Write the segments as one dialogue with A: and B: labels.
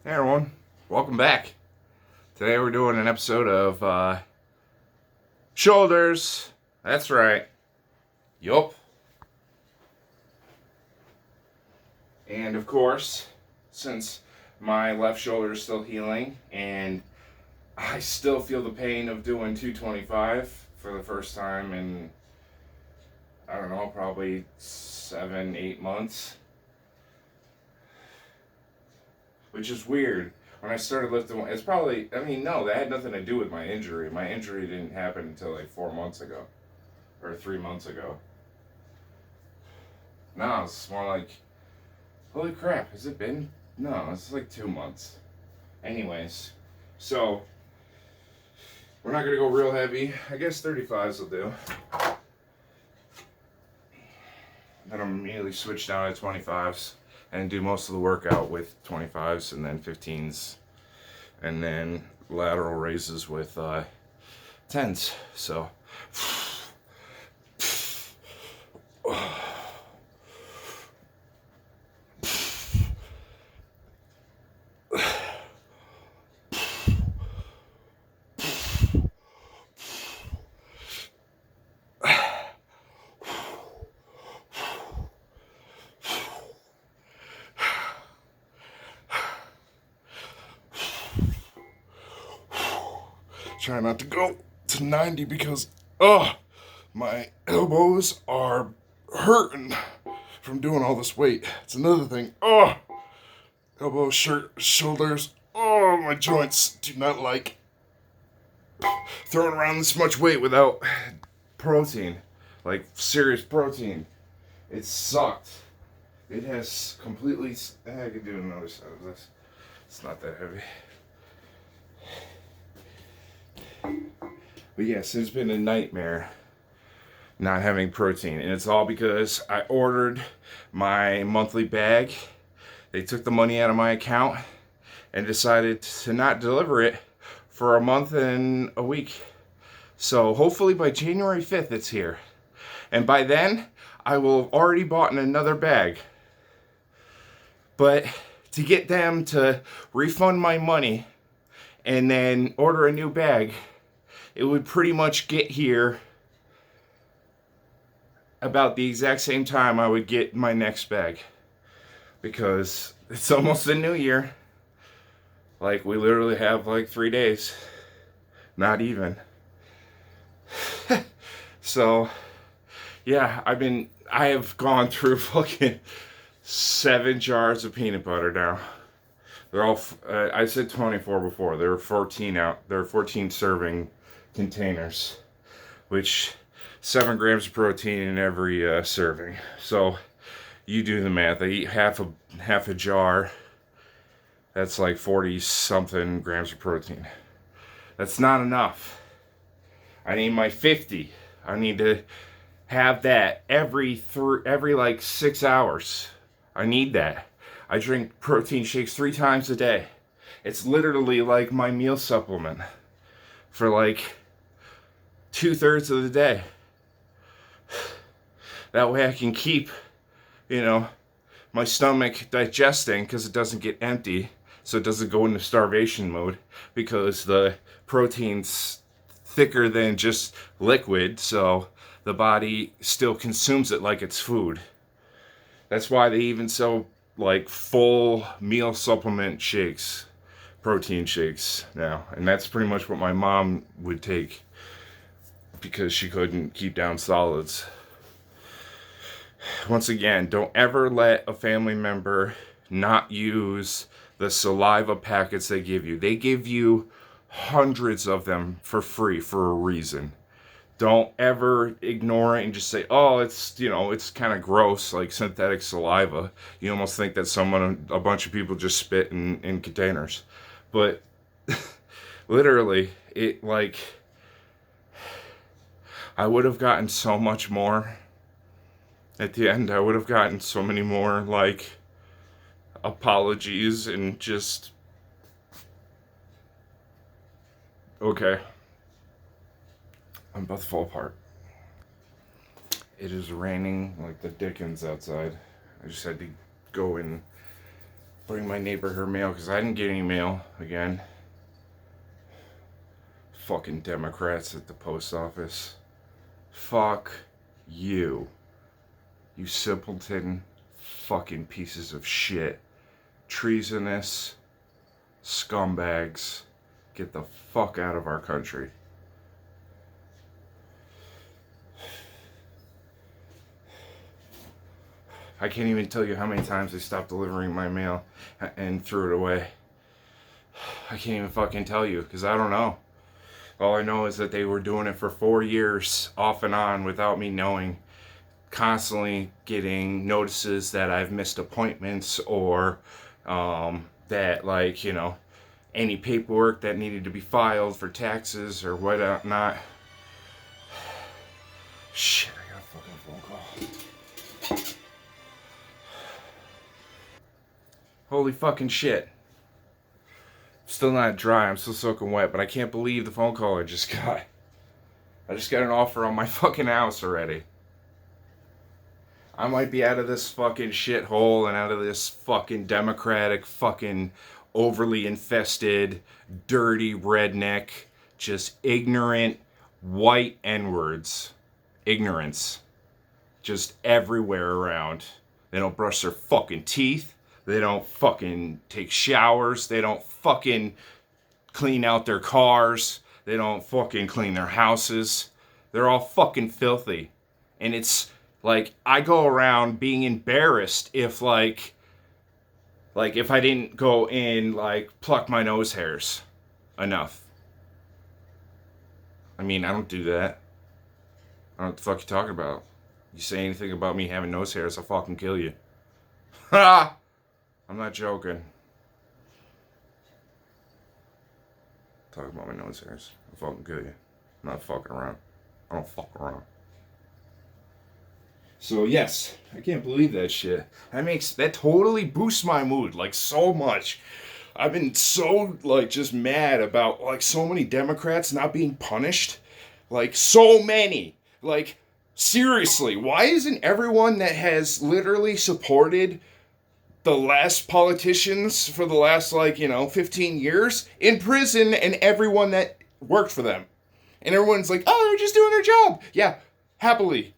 A: Hey everyone, welcome back. Today we're doing an episode of shoulders. That's right. Yup. And of course, since my left shoulder is still healing and I still feel the pain of doing 225 for the first time in, I don't know, probably 7-8 months. Which is weird. When I started lifting, it's probably, no, that had nothing to do with my injury. My injury didn't happen until like 4 months ago. Or 3 months ago. No, it's more like, holy crap, has it been? No, it's like 2 months. Anyways, so, we're not going to go real heavy. I guess 35s will do. Then I'm immediately switch down to 25s. And do most of the workout with 25s and then 15s. And then lateral raises with 10s. So. Try not to go to 90 because, my elbows are hurting from doing all this weight. It's another thing. Elbows, shoulders. My joints do not like throwing around this much weight without protein, like serious protein. It sucked. It has completely. I could do another side of this. It's not that heavy. But yes, it's been a nightmare not having protein. And it's all because I ordered my monthly bag. They took the money out of my account and decided to not deliver it for a month and a week. So hopefully by January 5th it's here. And by then, I will have already bought another bag. But to get them to refund my money and then order a new bag, it would pretty much get here about the exact same time I would get my next bag. Because it's almost the new year. Like, we literally have like 3 days. Not even. So, yeah, I have gone through fucking 7 jars of peanut butter now. They're all, I said 24 before. There are 14 out. There are 14 serving containers, which 7 grams of protein in every serving. So you do the math. I eat half a jar. That's like 40 something grams of protein. That's not enough. I need my 50. I need to have that every like 6 hours. I need that. I drink protein shakes 3 times a day. It's literally like my meal supplement for like 2/3 of the day. That way I can keep, my stomach digesting because it doesn't get empty. So it doesn't go into starvation mode because the protein's thicker than just liquid. So the body still consumes it like it's food. That's why they even sell like full meal supplement shakes, protein shakes now. And that's pretty much what my mom would take because she couldn't keep down solids. Once again, don't ever let a family member not use the saliva packets they give you. They give you hundreds of them for free for a reason. Don't ever ignore it and just say, oh, it's kind of gross, like synthetic saliva. You almost think that a bunch of people just spit in containers. But literally, I would have gotten so much more. At the end, I would have gotten so many more, apologies and just... Okay. I'm about to fall apart. It is raining like the Dickens outside. I just had to go and bring my neighbor her mail because I didn't get any mail again. Fucking Democrats at the post office. Fuck you. You simpleton fucking pieces of shit. Treasonous scumbags. Get the fuck out of our country. I can't even tell you how many times they stopped delivering my mail and threw it away. I can't even fucking tell you because I don't know. All I know is that they were doing it for 4 years off and on without me knowing. Constantly getting notices that I've missed appointments or that, like, you know, any paperwork that needed to be filed for taxes or whatnot. Shit, I got a fucking phone call. Holy fucking shit. Still not dry, I'm still soaking wet, but I can't believe the phone call I just got. I just got an offer on my fucking house already. I might be out of this fucking shithole and out of this fucking Democratic fucking overly infested, dirty redneck, just ignorant, white N-words. Ignorance. Just everywhere around. They don't brush their fucking teeth. They don't fucking take showers. They don't fucking clean out their cars. They don't fucking clean their houses. They're all fucking filthy. And it's like, I go around being embarrassed if like if I didn't go in, like, pluck my nose hairs enough. I mean, I don't do that. I don't know what the fuck you're talking about. You say anything about me having nose hairs, I'll fucking kill you. Ha! I'm not joking. Talking about my nose hairs, I'll fucking kill you. I'm not fucking around. I don't fuck around. So yes, I can't believe that shit. That totally boosts my mood, like, so much. I've been so, like, just mad about, like, so many Democrats not being punished. Like, so many. Like, seriously, why isn't everyone that has literally supported the last politicians for the last, 15 years in prison, and everyone that worked for them? And everyone's like, oh, they're just doing their job. Yeah, happily.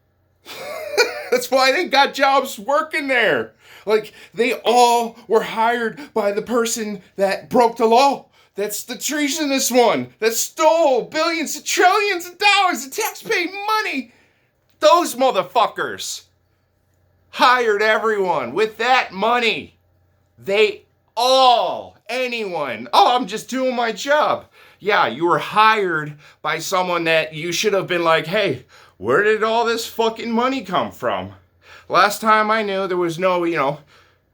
A: That's why they got jobs working there. Like, they all were hired by the person that broke the law. That's the treasonous one that stole billions and trillions of dollars of taxpaying money. Those motherfuckers hired everyone with that money. Anyone. Oh, I'm just doing my job. Yeah, you were hired by someone that you should have been like, hey, where did all this fucking money come from? Last time I knew, there was no,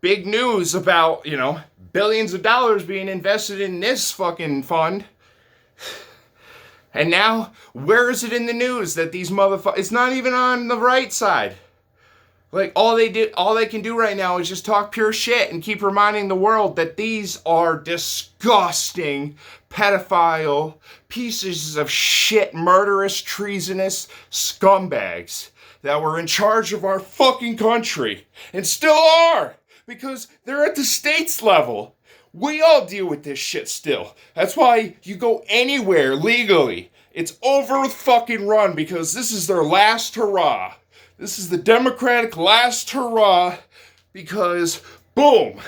A: big news about, billions of dollars being invested in this fucking fund. And now, where is it in the news that these motherfuckers, it's not even on the right side. Like, all they can do right now is just talk pure shit and keep reminding the world that these are disgusting, pedophile, pieces of shit, murderous, treasonous scumbags that were in charge of our fucking country, and still are, because they're at the states level. We all deal with this shit still. That's why you go anywhere legally, it's over fucking run, because this is their last hurrah. This is the Democratic last hurrah, because, boom.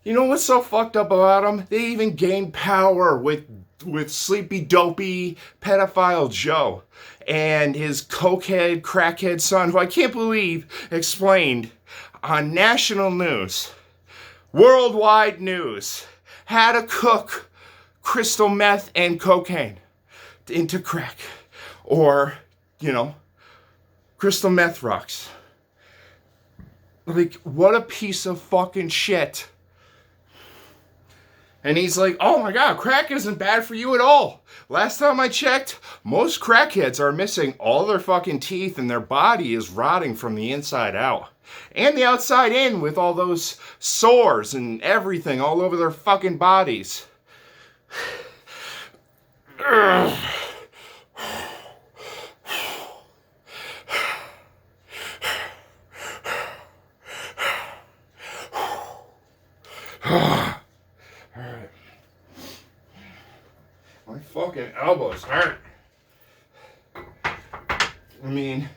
A: You know what's so fucked up about them? They even gained power with sleepy, dopey, pedophile Joe and his cokehead, crackhead son, who I can't believe explained on national news, worldwide news, how to cook crystal meth and cocaine into crack. Or, crystal meth rocks. Like, what a piece of fucking shit. And he's like, oh my god, crack isn't bad for you at all. Last time I checked, most crackheads are missing all their fucking teeth and their body is rotting from the inside out. And the outside in, with all those sores and everything all over their fucking bodies. Alright. My fucking elbows hurt. I mean,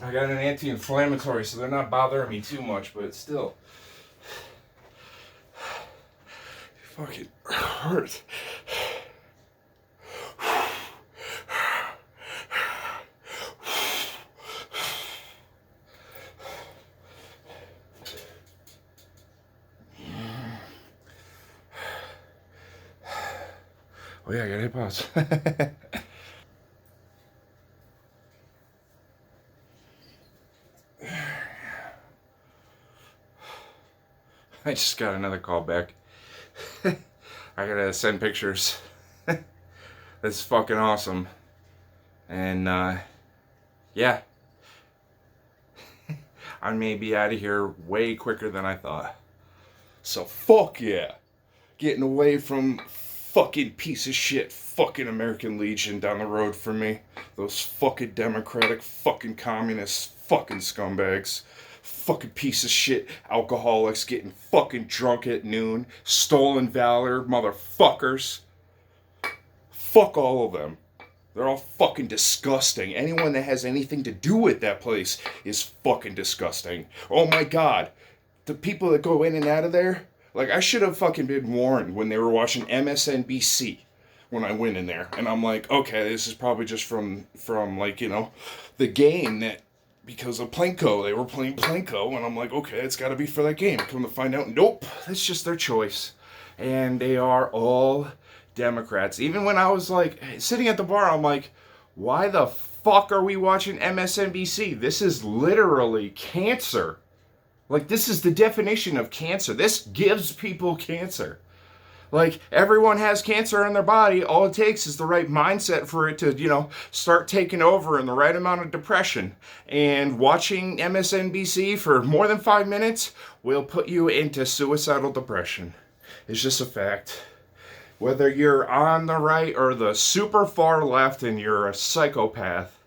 A: I got an anti-inflammatory, so they're not bothering me too much, but it's still fucking hurt. Oh yeah, I gotta hit pause. I just got another call back. I gotta send pictures. That's fucking awesome. And yeah, I may be out of here way quicker than I thought. So fuck yeah. Getting away from fucking piece of shit fucking American Legion down the road from me. Those fucking Democratic fucking communist fucking scumbags. Fucking piece of shit alcoholics getting fucking drunk at noon. Stolen valor motherfuckers. Fuck all of them. They're all fucking disgusting. Anyone that has anything to do with that place is fucking disgusting. Oh my god. The people that go in and out of there, like, I should have fucking been warned when they were watching MSNBC when I went in there. And I'm like, okay, this is probably just from like, you know, the game that, because of Plinko, they were playing Plinko. And I'm like, okay, it's got to be for that game. Come to find out, nope, that's just their choice. And they are all Democrats. Even when I was like sitting at the bar, I'm like, why the fuck are we watching MSNBC? This is literally cancer. Like, this is the definition of cancer. This gives people cancer. Like, everyone has cancer in their body. All it takes is the right mindset for it to, you know, start taking over, and the right amount of depression. And watching MSNBC for more than 5 minutes will put you into suicidal depression. It's just a fact. Whether you're on the right or the super far left and you're a psychopath,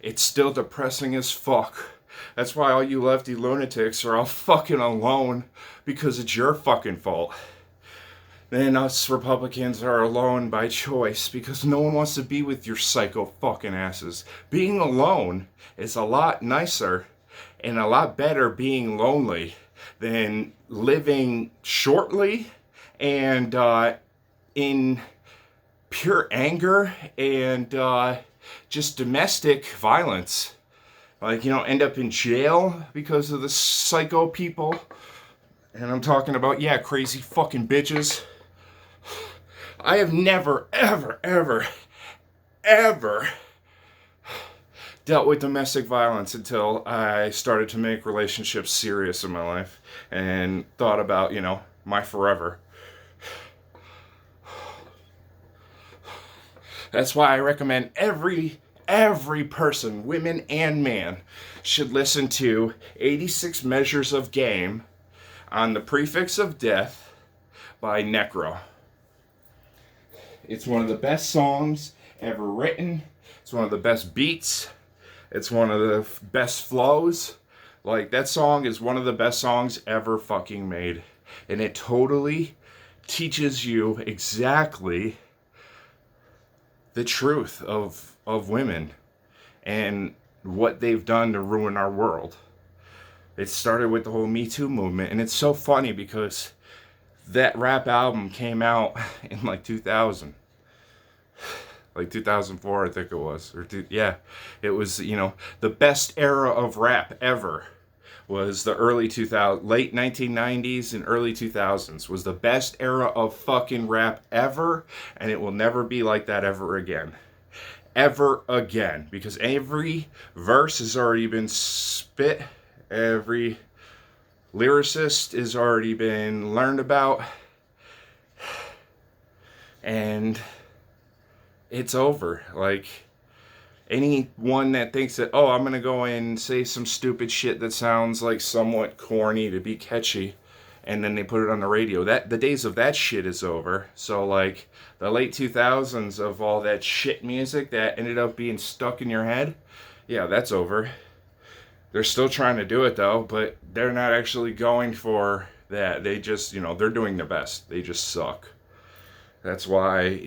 A: it's still depressing as fuck. That's why all you lefty lunatics are all fucking alone, because it's your fucking fault. Then us Republicans are alone by choice, because no one wants to be with your psycho fucking asses. Being alone is a lot nicer and a lot better being lonely than living shortly and in pure anger and just domestic violence. Like, you know, end up in jail because of the psycho people. And I'm talking about, yeah, crazy fucking bitches. I have never, ever, ever, ever dealt with domestic violence until I started to make relationships serious in my life and thought about, you know, my forever. That's why I recommend every person, women and man, should listen to 86 Measures of Game on the Prefix of Death by Necro. It's one of the best songs ever written. It's one of the best beats. It's one of the best flows. Like, that song is one of the best songs ever fucking made. And it totally teaches you exactly the truth of women and what they've done to ruin our world. It started with the whole Me Too movement, and it's so funny because that rap album came out in like 2000. Like 2004, I think it was. It was, you know, the best era of rap ever was the early 2000s, late 1990s and early 2000s was the best era of fucking rap ever, and it will never be like that ever again. Ever again. Because every verse has already been spit, every lyricist has already been learned about, and it's over. Like, anyone that thinks that, oh, I'm gonna go and say some stupid shit that sounds like somewhat corny to be catchy, and then they put it on the radio, that the days of that shit is over. So, like, the late 2000s of all that shit music that ended up being stuck in your head, yeah, that's over. They're still trying to do it though, but they're not actually going for that. They just, they're doing their best. They just suck. That's why,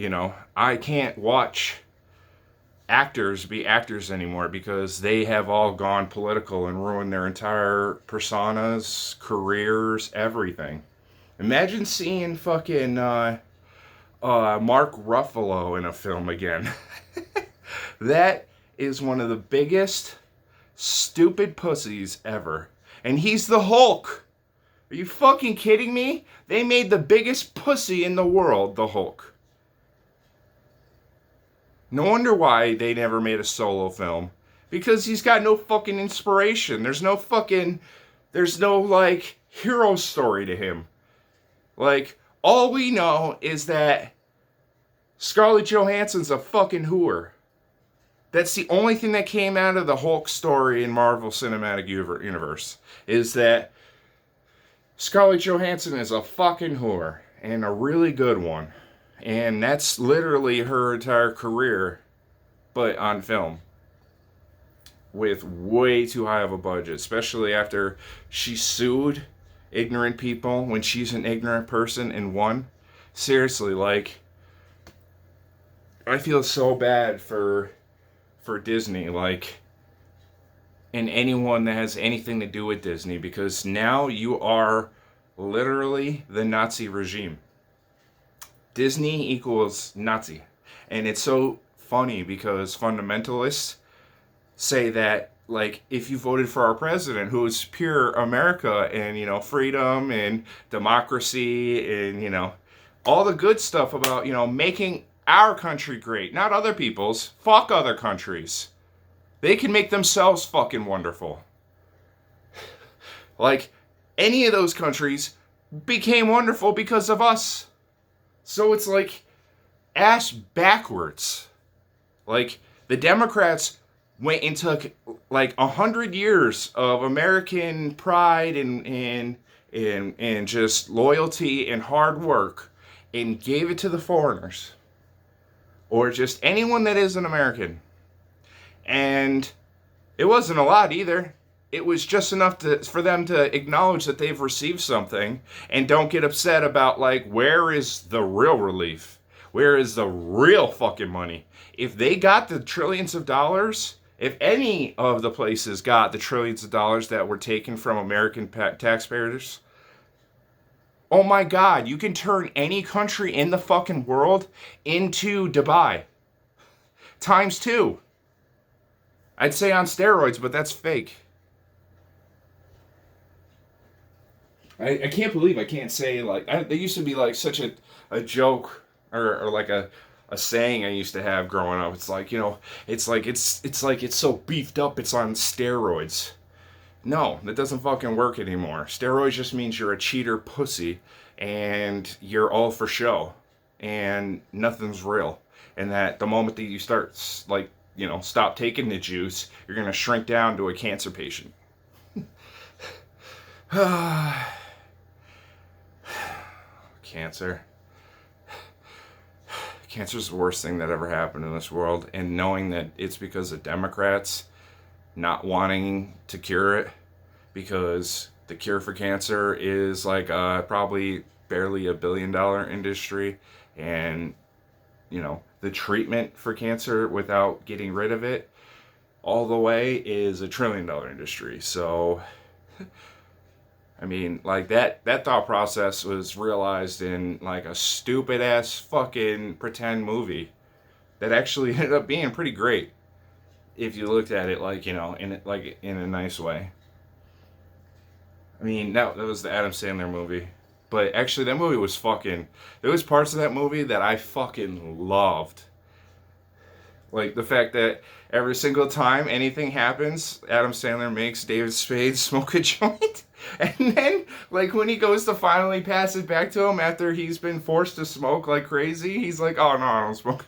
A: I can't watch actors be actors anymore because they have all gone political and ruined their entire personas, careers, everything. Imagine seeing fucking Mark Ruffalo in a film again. That is one of the biggest stupid pussies ever. And he's the Hulk. Are you fucking kidding me? They made the biggest pussy in the world, the Hulk. No wonder why they never made a solo film. Because he's got no fucking inspiration. There's no like hero story to him. Like, all we know is that Scarlett Johansson's a fucking whore. That's the only thing that came out of the Hulk story in Marvel Cinematic Universe. Is that Scarlett Johansson is a fucking whore. And a really good one. And that's literally her entire career. But on film. With way too high of a budget. Especially after she sued ignorant people when she's an ignorant person and won. Seriously, like, I feel so bad for Disney, like, and anyone that has anything to do with Disney, because now you are literally the Nazi regime. Disney equals Nazi. And it's so funny because fundamentalists say that, like, if you voted for our president, who is pure America and, freedom and democracy and, all the good stuff about, making our country great, not other people's. Fuck other countries. They can make themselves fucking wonderful. Like, any of those countries became wonderful because of us. So it's like ass backwards. Like, the Democrats went and took like 100 years of American pride and just loyalty and hard work and gave it to the foreigners. Or just anyone that is an American. And it wasn't a lot either. It was just enough for them to acknowledge that they've received something and don't get upset about, like, where is the real relief? Where is the real fucking money? If they got the trillions of dollars, if any of the places got the trillions of dollars that were taken from American taxpayers, oh my God, you can turn any country in the fucking world into Dubai. Times 2. I'd say on steroids, but that's fake. I can't believe I can't say, like, there used to be like such a joke or like a saying I used to have growing up. It's like, it's like it's so beefed up it's on steroids. No, that doesn't fucking work anymore. Steroids just means you're a cheater pussy and you're all for show and nothing's real. And that the moment that you start, like, stop taking the juice, you're going to shrink down to a cancer patient. Cancer. Cancer's the worst thing that ever happened in this world. And knowing that it's because of Democrats not wanting to cure it, because the cure for cancer is like probably barely $1 billion industry, and the treatment for cancer without getting rid of it all the way is $1 trillion industry. So I mean, like, that thought process was realized in like a stupid ass fucking pretend movie that actually ended up being pretty great if you looked at it like, in a nice way. I mean, that was the Adam Sandler movie. But actually, that movie was there was parts of that movie that I fucking loved. Like, the fact that every single time anything happens, Adam Sandler makes David Spade smoke a joint. And then, like, when he goes to finally pass it back to him after he's been forced to smoke like crazy, he's like, oh, no, I don't smoke.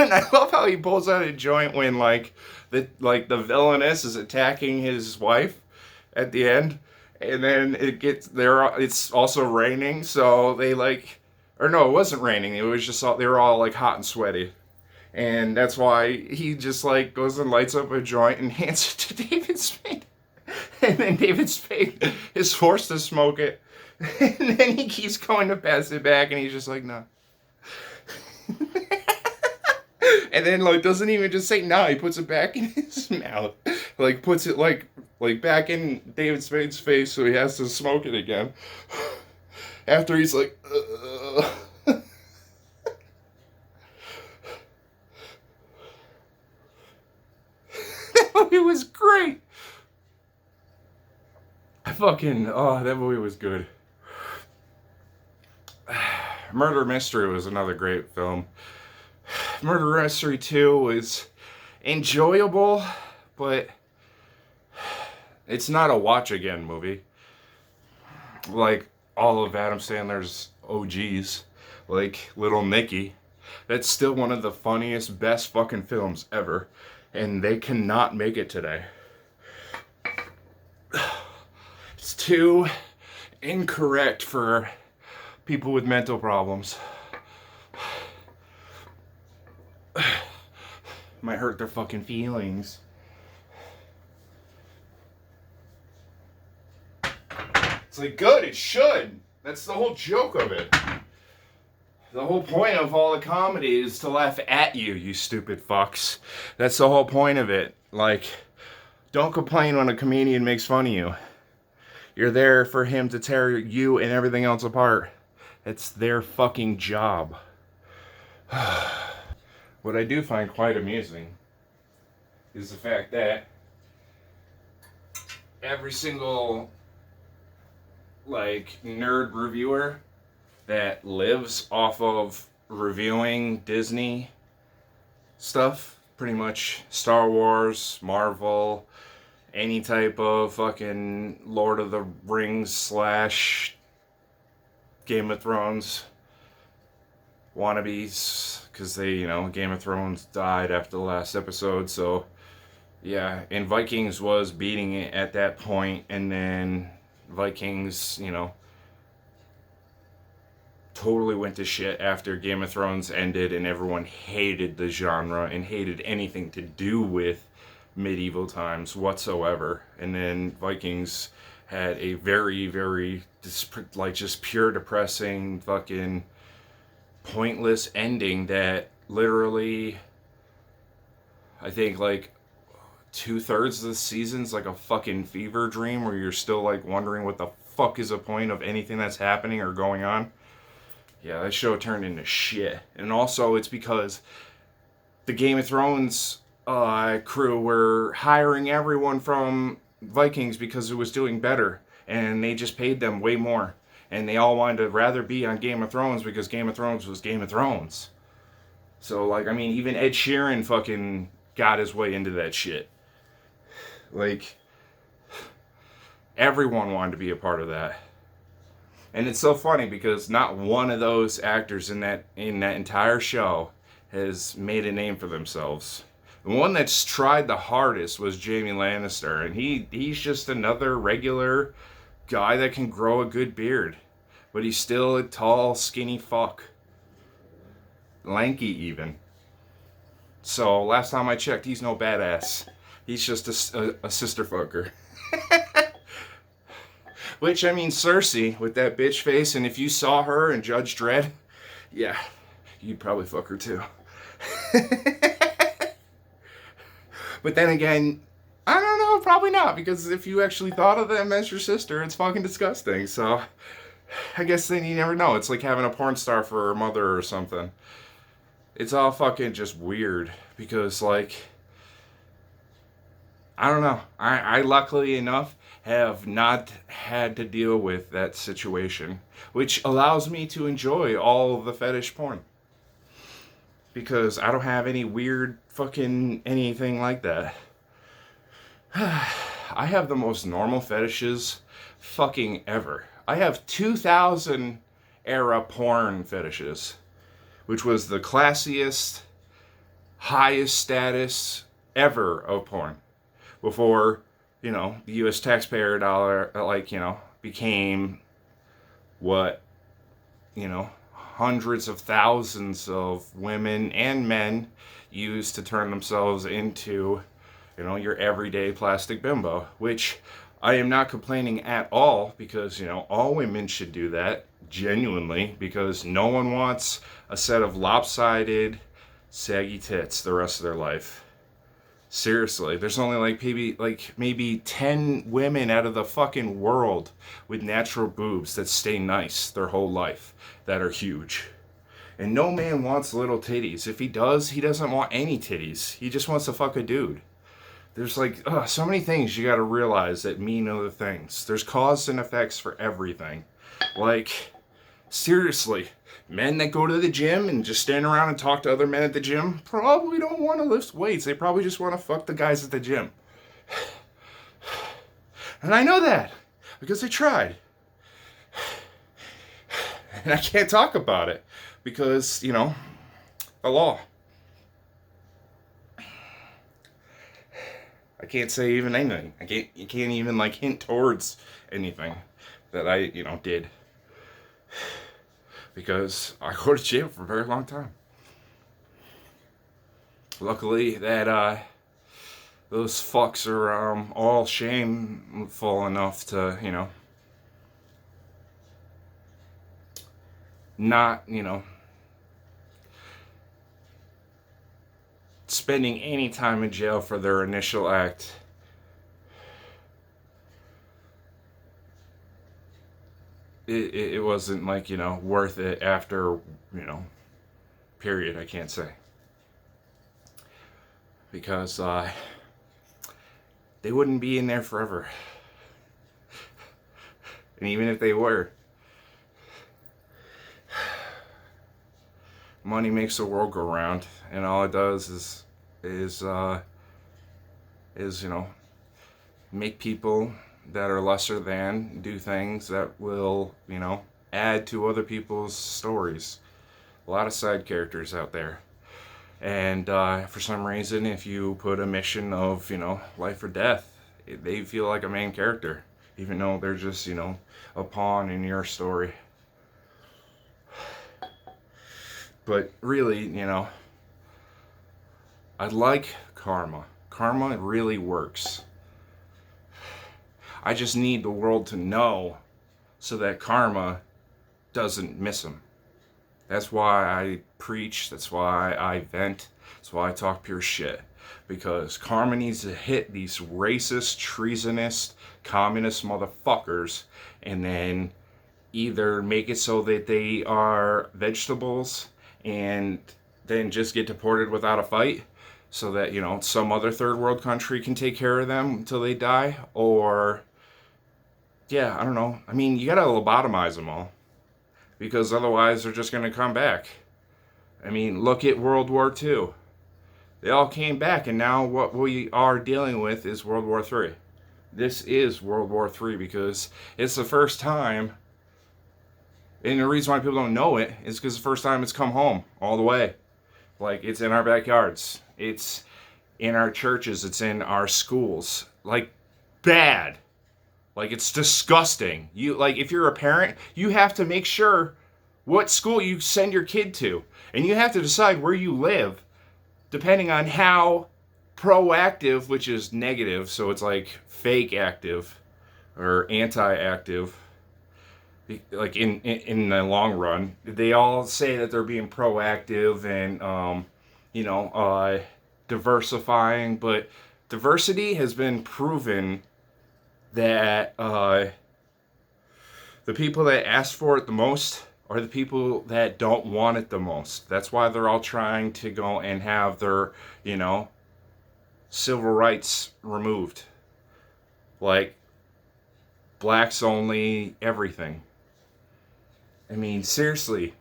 A: And I love how he pulls out a joint when, like, the villainess is attacking his wife at the end. And then it's also raining, so they, like, Or no, it wasn't raining. It was just all, they were all like hot and sweaty. And that's why he just like goes and lights up a joint and hands it to David Spade. And then David Spade is forced to smoke it. And then he keeps going to pass it back and he's just like, no. And then like doesn't even just say no, he puts it back in his mouth. Like puts it like back in David Spade's face so he has to smoke it again. After he's like, That movie was great. That movie was good. Murder Mystery was another great film. Murder Mystery 2 was enjoyable, but it's not a watch again movie. Like all of Adam Sandler's OGs, like Little Nicky. That's still one of the funniest, best fucking films ever. And they cannot make it today. It's too incorrect for people with mental problems. Might hurt their fucking feelings. It's like, good, it should. That's the whole joke of it. The whole point of all the comedy is to laugh at you, you stupid fucks. That's the whole point of it. Like, don't complain when a comedian makes fun of you. You're there for him to tear you and everything else apart. It's their fucking job. What I do find quite amusing is the fact that every single, like, nerd reviewer that lives off of reviewing Disney stuff, pretty much Star Wars, Marvel, any type of fucking Lord of the Rings / Game of Thrones wannabes, because they, Game of Thrones died after the last episode, so yeah, and Vikings was beating it at that point, and then Vikings, totally went to shit after Game of Thrones ended and everyone hated the genre and hated anything to do with medieval times whatsoever. And then Vikings had a very, very, just pure depressing, fucking pointless ending that literally, I think, like, 2/3 of the season's like a fucking fever dream where you're still, like, wondering what the fuck is the point of anything that's happening or going on. Yeah, that show turned into shit. And also, it's because the Game of Thrones crew were hiring everyone from Vikings because it was doing better. And they just paid them way more. And they all wanted to rather be on Game of Thrones because Game of Thrones was Game of Thrones. So, like, I mean, even Ed Sheeran fucking got his way into that shit. Like, everyone wanted to be a part of that. And it's so funny because not one of those actors in that entire show has made a name for themselves. The one that's tried the hardest was Jaime Lannister, and he's just another regular guy that can grow a good beard, but he's still a tall, skinny fuck, lanky even. So last time I checked, he's no badass. He's just a sister fucker. Which, I mean, Cersei, with that bitch face, and if you saw her in Judge Dredd, yeah, you'd probably fuck her too. But then again, I don't know, probably not, because if you actually thought of them as your sister, it's fucking disgusting, so I guess then you never know. It's like having a porn star for a mother or something. It's all fucking just weird, because, like, I don't know. I luckily enough have not had to deal with that situation, which allows me to enjoy all of the fetish porn. Because I don't have any weird fucking anything like that. I have the most normal fetishes fucking ever. I have 2000 era porn fetishes, which was the classiest, highest status ever of porn. Before, the U.S. taxpayer dollar, became what, hundreds of thousands of women and men use to turn themselves into, you know, your everyday plastic bimbo, which I am not complaining at all, because, you know, all women should do that, genuinely, because no one wants a set of lopsided, saggy tits the rest of their life. Seriously, there's only maybe 10 women out of the fucking world with natural boobs that stay nice their whole life, that are huge. And no man wants little titties. If he does, he doesn't want any titties. He just wants to fuck a dude. There's so many things you gotta realize that mean other things. There's cause and effects for everything. Like, seriously, men that go to the gym and just stand around and talk to other men at the gym probably don't want to lift weights. They probably just want to fuck the guys at the gym. And I know that because I tried. And I can't talk about it because, you know, the law. I can't say even anything. You can't even like hint towards anything that I, you know, did. Because I go to jail for a very long time. Luckily that those fucks are all shameful enough to, you know, not, you know, spending any time in jail for their initial act. It wasn't like, you know, worth it after, you know, period, I can't say. Because they wouldn't be in there forever. And even if they were, money makes the world go round, and all it does is you know, make people that are lesser than do things that will, you know, add to other people's stories. A lot of side characters out there. And for some reason, if you put a mission of, you know, life or death, they feel like a main character, even though they're just, you know, a pawn in your story. But really, you know, I like karma. Karma really works. I just need the world to know so that karma doesn't miss them. That's why I preach. That's why I vent. That's why I talk pure shit. Because karma needs to hit these racist, treasonous, communist motherfuckers and then either make it so that they are vegetables and then just get deported without a fight, so that, you know, some other third world country can take care of them until they die, or, yeah, I don't know. I mean, you gotta lobotomize them all, because otherwise they're just gonna come back. I mean, look at World War II. They all came back, and now what we are dealing with is World War III. This is World War III because it's the first time, and the reason why people don't know it is because the first time it's come home all the way. Like, it's in our backyards. It's in our churches. It's in our schools. Like, bad. Like, it's disgusting. You, like, if you're a parent, you have to make sure what school you send your kid to. And you have to decide where you live, depending on how proactive, which is negative, so it's like fake active or anti-active, like in the long run. They all say that they're being proactive and you know, diversifying, but diversity has been proven that the people that ask for it the most are the people that don't want it the most. That's why they're all trying to go and have their, you know, civil rights removed. Like, blacks only everything. I mean, seriously.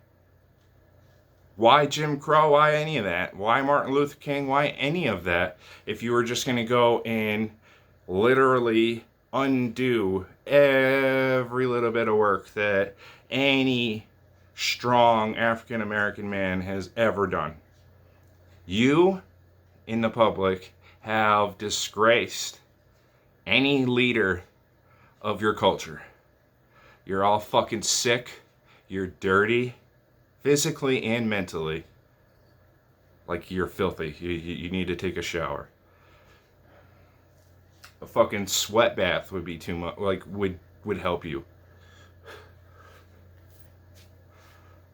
A: Why Jim Crow? Why any of that? Why Martin Luther King? Why any of that? If you were just going to go and literally undo every little bit of work that any strong African American man has ever done. You, in the public, have disgraced any leader of your culture. You're all fucking sick. You're dirty. physically and mentally. Like, you're filthy. You need to take a shower. A fucking sweat bath would be too much. Like, would help you.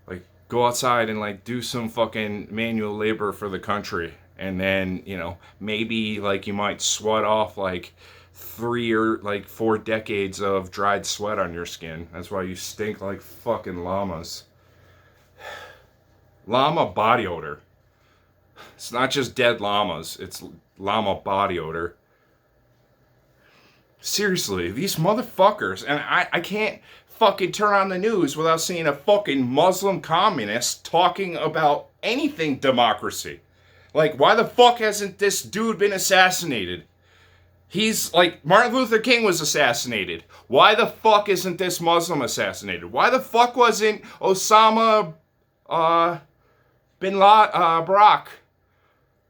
A: Like, go outside and, like, do some fucking manual labor for the country. And then, you know, maybe, like, you might sweat off, like, 3 or, like, 4 decades of dried sweat on your skin. That's why you stink like fucking llamas. Llama body odor. It's not just dead llamas. It's llama body odor. Seriously, these motherfuckers, and I can't fucking turn on the news without seeing a fucking Muslim communist talking about anything democracy. Like, why the fuck hasn't this dude been assassinated? He's, like, Martin Luther King was assassinated. Why the fuck isn't this Muslim assassinated? Why the fuck wasn't Osama, Barack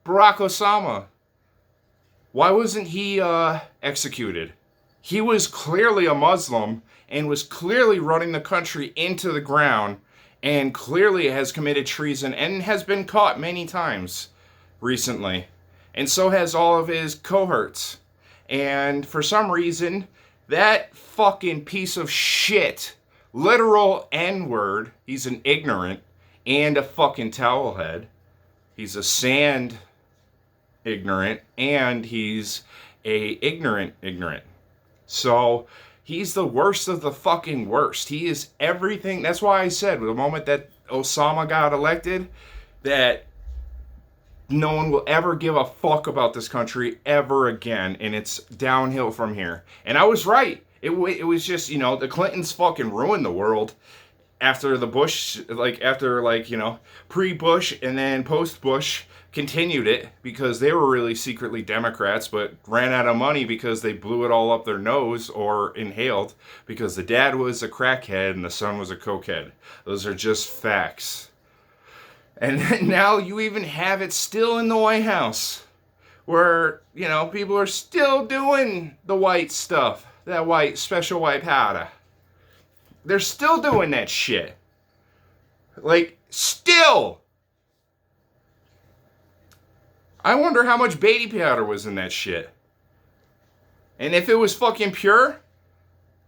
A: Osama? Why wasn't he, executed? He was clearly a Muslim and was clearly running the country into the ground and clearly has committed treason and has been caught many times recently. And so has all of his cohorts. And for some reason, that fucking piece of shit, literal N-word, he's an ignorant and a fucking towelhead. He's a sand ignorant and he's a ignorant. So he's the worst of the fucking worst. He is everything. That's why I said the moment that Osama got elected that no one will ever give a fuck about this country ever again, and it's downhill from here. And I was right. It was just, you know, the Clintons fucking ruined the world after the Bush, pre-Bush and then post-Bush continued it because they were really secretly Democrats but ran out of money because they blew it all up their nose or inhaled because the dad was a crackhead and the son was a cokehead. Those are just facts. And now you even have it still in the White House where, you know, people are still doing the white stuff, that special white powder. They're still doing that shit. Like, still. I wonder how much baby powder was in that shit. And if it was fucking pure,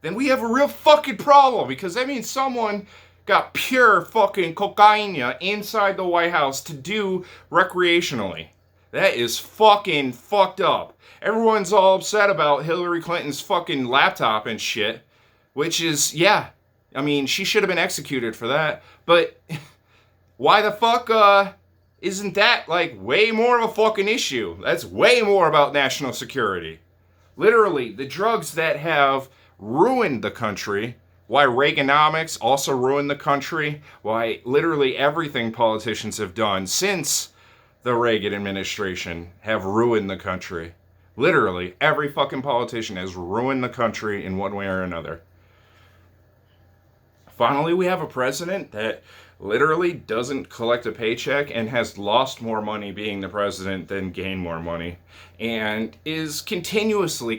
A: then we have a real fucking problem because that means someone got pure fucking cocaine inside the White House to do recreationally. That is fucking fucked up. Everyone's all upset about Hillary Clinton's fucking laptop and shit, which is, yeah, I mean, she should have been executed for that, but why the fuck, isn't that, like, way more of a fucking issue? That's way more about national security. Literally, the drugs that have ruined the country, why Reaganomics also ruined the country, why literally everything politicians have done since the Reagan administration have ruined the country. Literally, every fucking politician has ruined the country in one way or another. Finally, we have a president that literally doesn't collect a paycheck and has lost more money being the president than gained more money, and is continuously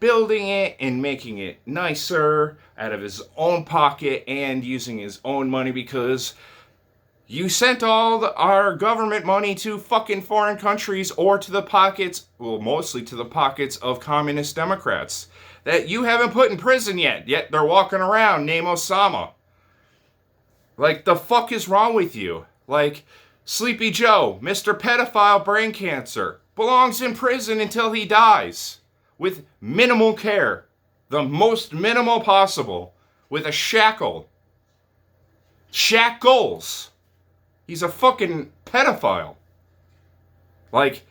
A: building it and making it nicer out of his own pocket and using his own money because you sent all our government money to fucking foreign countries or to the pockets, well, mostly to the pockets of communist Democrats that you haven't put in prison yet they're walking around, name Osama. Like, the fuck is wrong with you? Like, Sleepy Joe, Mr. Pedophile Brain Cancer, belongs in prison until he dies. With minimal care. The most minimal possible. With a shackle. Shackles. He's a fucking pedophile. Like,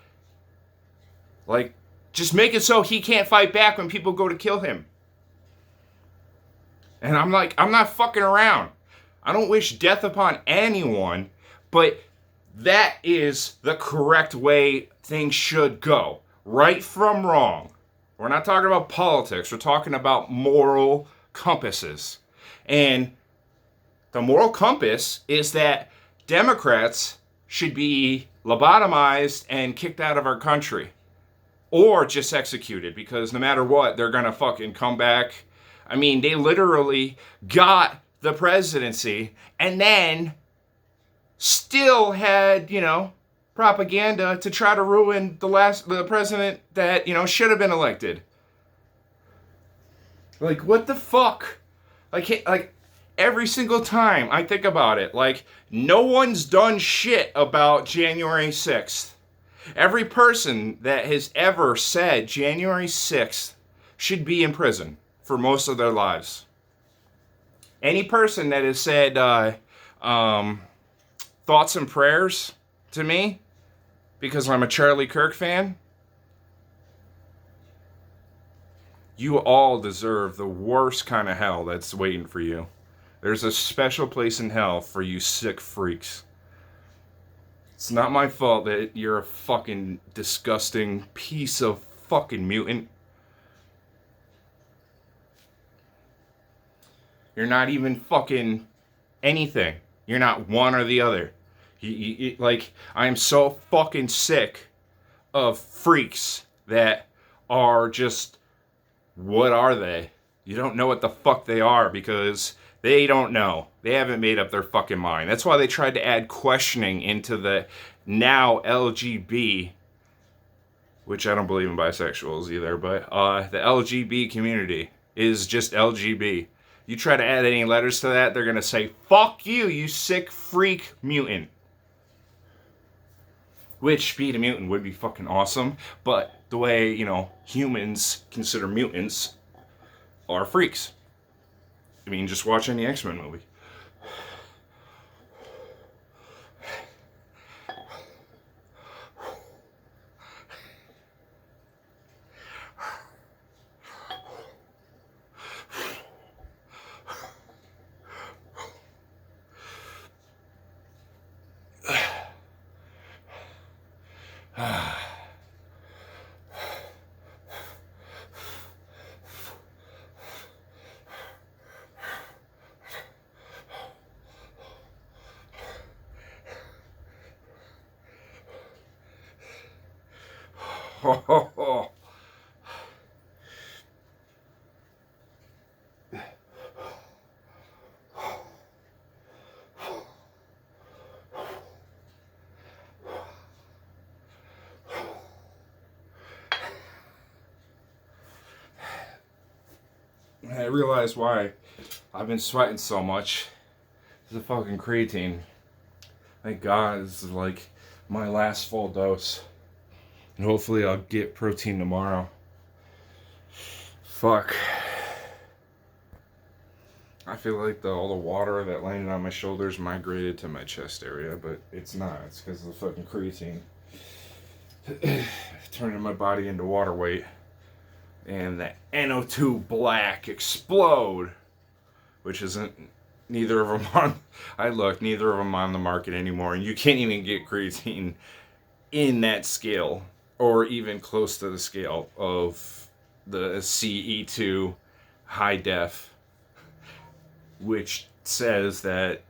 A: just make it so he can't fight back when people go to kill him. And I'm like, I'm not fucking around. I don't wish death upon anyone, but that is the correct way things should go. Right from wrong. We're not talking about politics. We're talking about moral compasses. And the moral compass is that Democrats should be lobotomized and kicked out of our country. Or just executed, because no matter what, they're going to fucking come back. I mean, they literally got the presidency and then still had, propaganda to try to ruin the president that, should have been elected. Like, what the fuck? Like every single time I think about it, like, no one's done shit about January 6th. Every person that has ever said January 6th should be in prison for most of their lives. Any person that has said thoughts and prayers to me because I'm a Charlie Kirk fan, you all deserve the worst kind of hell that's waiting for you. There's a special place in hell for you sick freaks. It's not my fault that you're a fucking disgusting piece of fucking mutant. You're not even fucking anything. You're not one or the other. Like, I'm so fucking sick of freaks that are just, what are they? You don't know what the fuck they are because they don't know. They haven't made up their fucking mind. That's why they tried to add questioning into the now LGB, which I don't believe in bisexuals either, but the LGB community is just LGB. You try to add any letters to that, they're going to say, fuck you, you sick freak mutant. Which, being a mutant would be fucking awesome, but the way, humans consider mutants are freaks. I mean, just watch any X-Men movie. I realized why I've been sweating so much. It's the fucking creatine. Thank God, this is like my last full dose. And hopefully I'll get protein tomorrow. Fuck. I feel like all the water that landed on my shoulders migrated to my chest area, but it's not. It's because of the fucking creatine. Turning my body into water weight. And the NO2 black explode, which isn't, neither of them on, neither of them on the market anymore, and you can't even get creatine in that scale, or even close to the scale of the CE2 high def, which says that,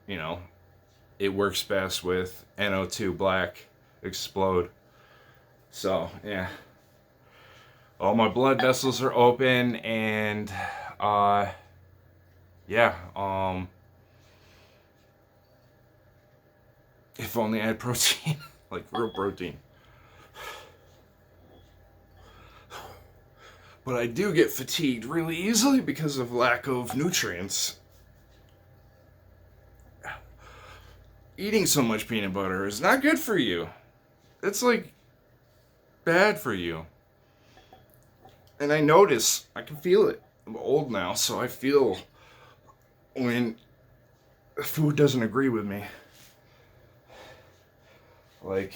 A: it works best with NO2 black explode. So, yeah. All my blood vessels are open, and if only I had protein, like real protein. But I do get fatigued really easily because of lack of nutrients. Eating so much peanut butter is not good for you. It's like bad for you. And I notice, I can feel it. I'm old now, so I feel when food doesn't agree with me. Like,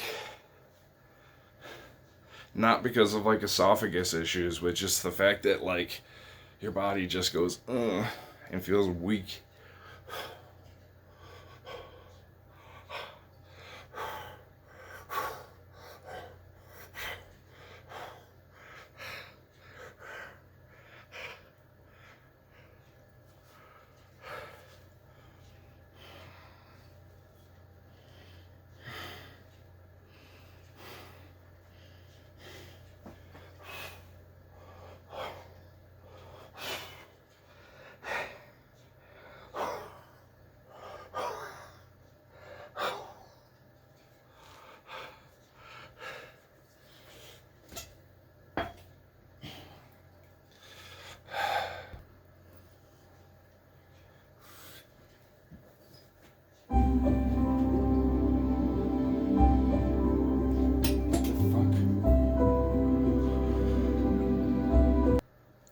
A: not because of like esophagus issues, but just the fact that like your body just goes, and feels weak.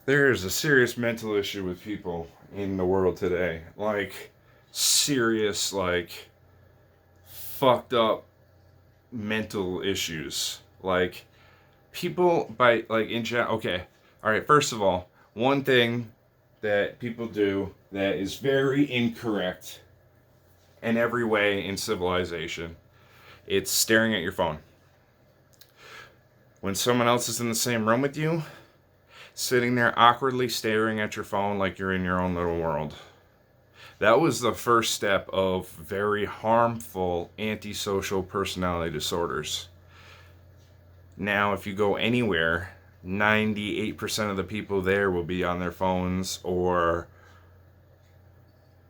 A: There is a serious mental issue with people in the world today. Like, serious, like, fucked up mental issues. Like, people, by, like, in general, okay. All right, first of all, one thing that people do that is very incorrect in every way in civilization, it's staring at your phone. When someone else is in the same room with you, sitting there awkwardly staring at your phone like you're in your own little world. That was the first step of very harmful antisocial personality disorders. Now, if you go anywhere, 98% of the people there will be on their phones or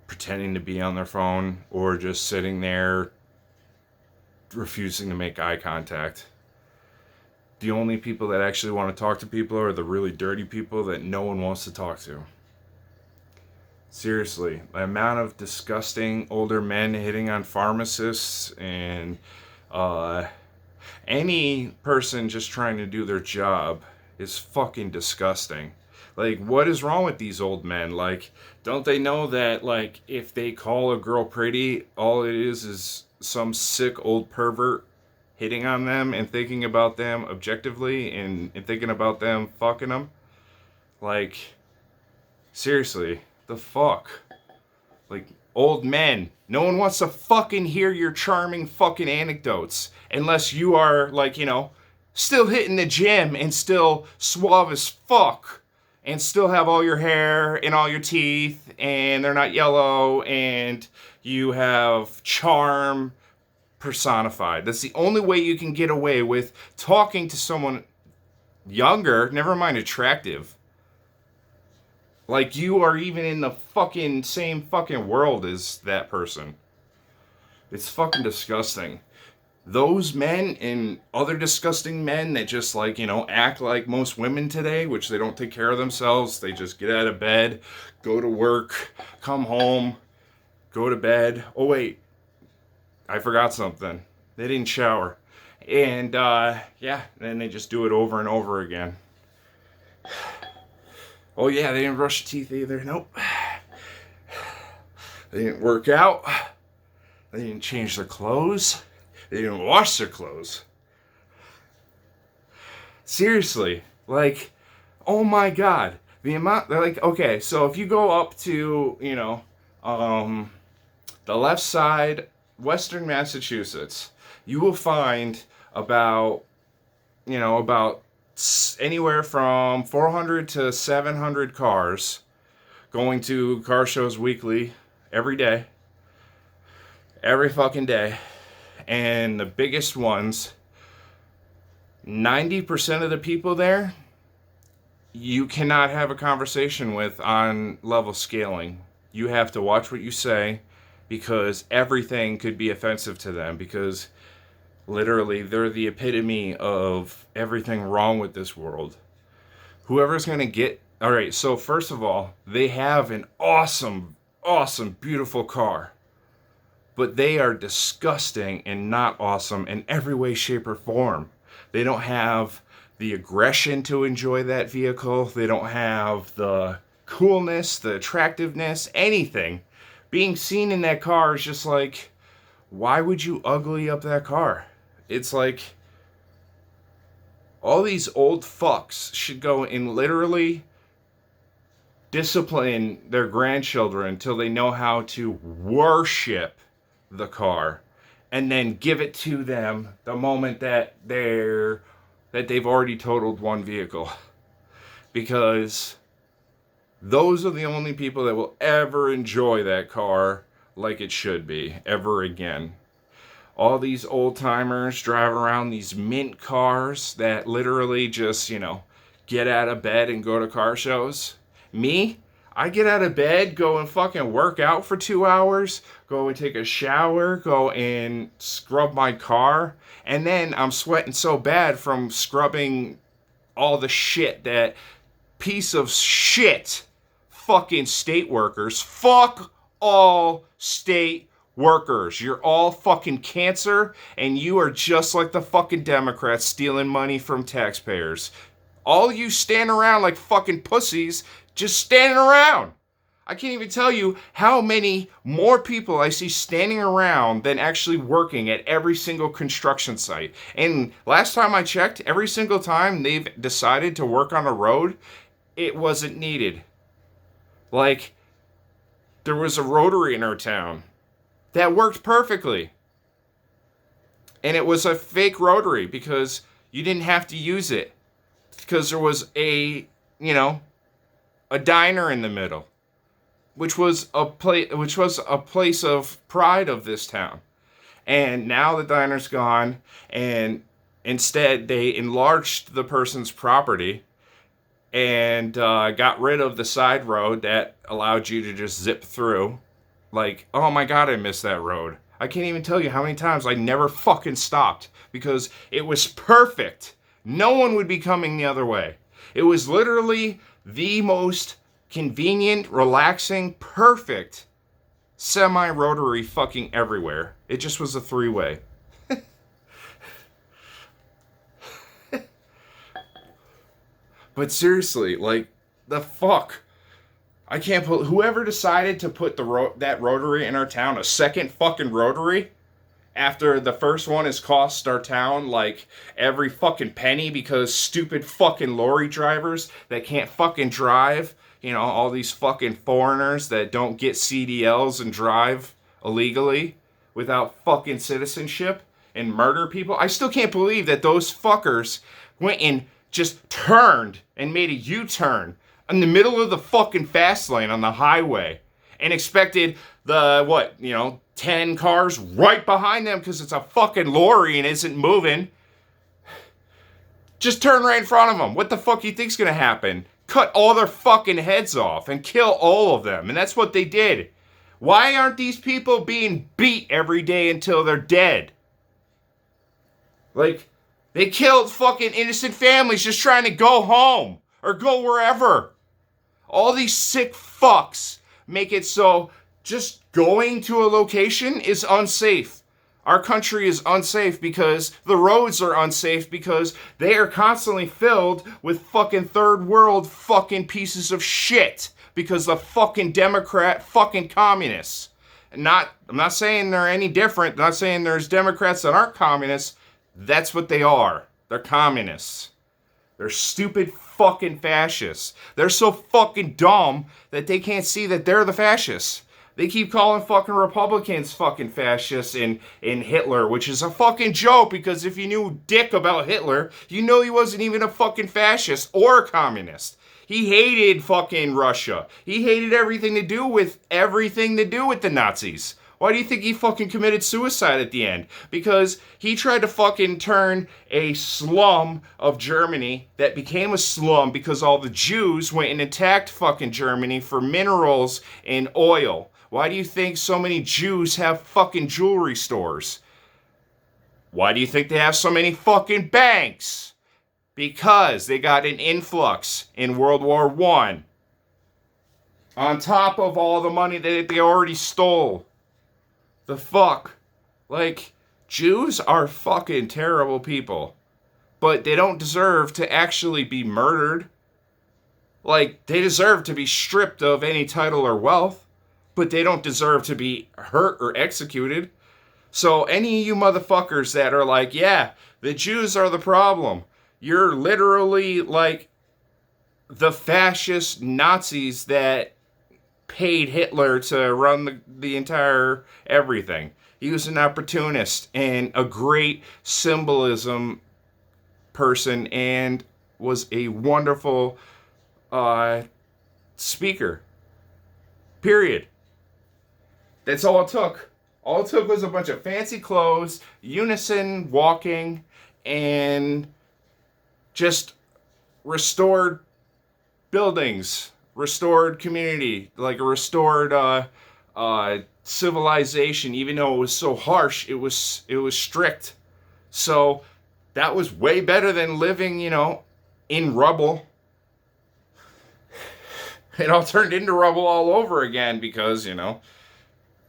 A: pretending to be on their phone or just sitting there refusing to make eye contact. The only people that actually want to talk to people are the really dirty people that no one wants to talk to. Seriously, the amount of disgusting older men hitting on pharmacists and any person just trying to do their job is fucking disgusting. Like, what is wrong with these old men? Like, don't they know that, like, if they call a girl pretty, all it is some sick old pervert hitting on them and thinking about them objectively and thinking about them fucking them? Like, seriously, the fuck? Like, old men. No one wants to fucking hear your charming fucking anecdotes unless you are, like, you know, still hitting the gym and still suave as fuck and still have all your hair and all your teeth and they're not yellow and you have charm personified. That's the only way you can get away with talking to someone younger, never mind attractive. Like you are even in the fucking same fucking world as that person. It's fucking disgusting. Those men and other disgusting men that just, like, you know, act like most women today, which they don't take care of themselves. They just get out of bed, go to work, come home, go to bed. Oh wait, I forgot something. They didn't shower. And, yeah, then they just do it over and over again. Oh, yeah, they didn't brush their teeth either. Nope. They didn't work out. They didn't change their clothes. They didn't wash their clothes. Seriously. Like, oh my God. The amount, like, okay, so if you go up to, you know, the left side, Western Massachusetts, you will find about, you know, about anywhere from 400 to 700 cars going to car shows weekly, every day, every fucking day. And the biggest ones, 90% of the people there, you cannot have a conversation with on level scaling. You have to watch what you say because everything could be offensive to them because literally they're the epitome of everything wrong with this world. Whoever's going to get... All right, so first of all, they have an awesome, beautiful car. But they are disgusting and not awesome in every way, shape, or form. They don't have the aggression to enjoy that vehicle. They don't have the coolness, the attractiveness, anything. Being seen in that car is just like, why would you ugly up that car? It's like, all these old fucks should go and literally discipline their grandchildren until they know how to worship the car and then give it to them the moment that they've already totaled one vehicle, because those are the only people that will ever enjoy that car like it should be ever again. All these old timers driving around these mint cars that literally just, you know, get out of bed and go to car shows. Me, I get out of bed, go and fucking work out for 2 hours, go and take a shower, go and scrub my car, and then I'm sweating so bad from scrubbing all the shit that piece of shit fucking state workers, fuck all state workers. You're all fucking cancer, and you are just like the fucking Democrats stealing money from taxpayers. All you stand around like fucking pussies, just standing around. I can't even tell you how many more people I see standing around than actually working at every single construction site. And last time I checked, every single time they've decided to work on a road, it wasn't needed. Like, there was a rotary in our town that worked perfectly. And it was a fake rotary because you didn't have to use it. Because there was a diner in the middle, which was a place of pride of this town. And now the diner's gone, and instead they enlarged the person's property and got rid of the side road that allowed you to just zip through. Like, oh my god, I miss that road. I can't even tell you how many times I never fucking stopped because it was perfect. No one would be coming the other way. It was literally the most convenient, relaxing, perfect semi-rotary fucking everywhere. It just was a three-way. But seriously, like, the fuck? I can't put... Whoever decided to put that rotary in our town, a second fucking rotary, after the first one has cost our town, like, every fucking penny because stupid fucking lorry drivers that can't fucking drive, all these fucking foreigners that don't get CDLs and drive illegally without fucking citizenship and murder people. I still can't believe that those fuckers went and just turned and made a U-turn in the middle of the fucking fast lane on the highway and expected the, 10 cars right behind them because it's a fucking lorry and isn't moving. Just turn right in front of them. What the fuck do you think's gonna happen? Cut all their fucking heads off and kill all of them. And that's what they did. Why aren't these people being beat every day until they're dead? Like, they killed fucking innocent families just trying to go home or go wherever. All these sick fucks make it so just going to a location is unsafe. Our country is unsafe because the roads are unsafe because they are constantly filled with fucking third world fucking pieces of shit because the fucking Democrat fucking communists. I'm not saying they're any different. I'm not saying there's Democrats that aren't communists. That's what they are. They're communists. They're stupid fucking fascists. They're so fucking dumb that they can't see that they're the fascists. They keep calling fucking Republicans fucking fascists in Hitler, which is a fucking joke because if you knew dick about Hitler, you know he wasn't even a fucking fascist or a communist. He hated fucking Russia. He hated everything to do with the Nazis. Why do you think he fucking committed suicide at the end? Because he tried to fucking turn a slum of Germany that became a slum because all the Jews went and attacked fucking Germany for minerals and oil. Why do you think so many Jews have fucking jewelry stores? Why do you think they have so many fucking banks? Because they got an influx in World War I. On top of all the money that they already stole. The fuck? Like, Jews are fucking terrible people. But they don't deserve to actually be murdered. Like, they deserve to be stripped of any title or wealth. But they don't deserve to be hurt or executed. So any of you motherfuckers that are like, yeah, the Jews are the problem. You're literally like the fascist Nazis that paid Hitler to run the entire everything. He was an opportunist and a great symbolism person and was a wonderful speaker. Period. That's all it took. All it took was a bunch of fancy clothes, unison walking, and just restored buildings, restored community, like a restored civilization. Even though it was so harsh, it was strict. So that was way better than living, in rubble. It all turned into rubble all over again because,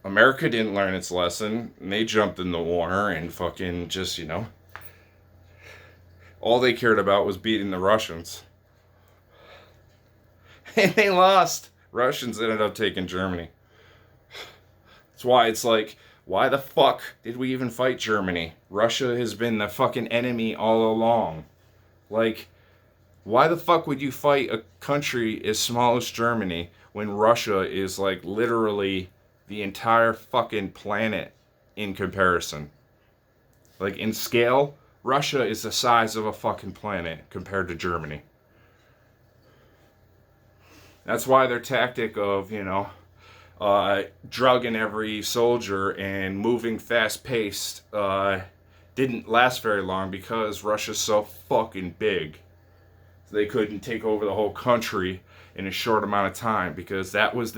A: America didn't learn its lesson, and they jumped in the war and fucking just, all they cared about was beating the Russians. And they lost. Russians ended up taking Germany. That's why it's like, why the fuck did we even fight Germany? Russia has been the fucking enemy all along. Like, why the fuck would you fight a country as small as Germany when Russia is like literally the entire fucking planet in comparison? Like, in scale, Russia is the size of a fucking planet compared to Germany. That's why their tactic of, drugging every soldier and moving fast-paced didn't last very long, because Russia's so fucking big. They couldn't take over the whole country in a short amount of time, because that was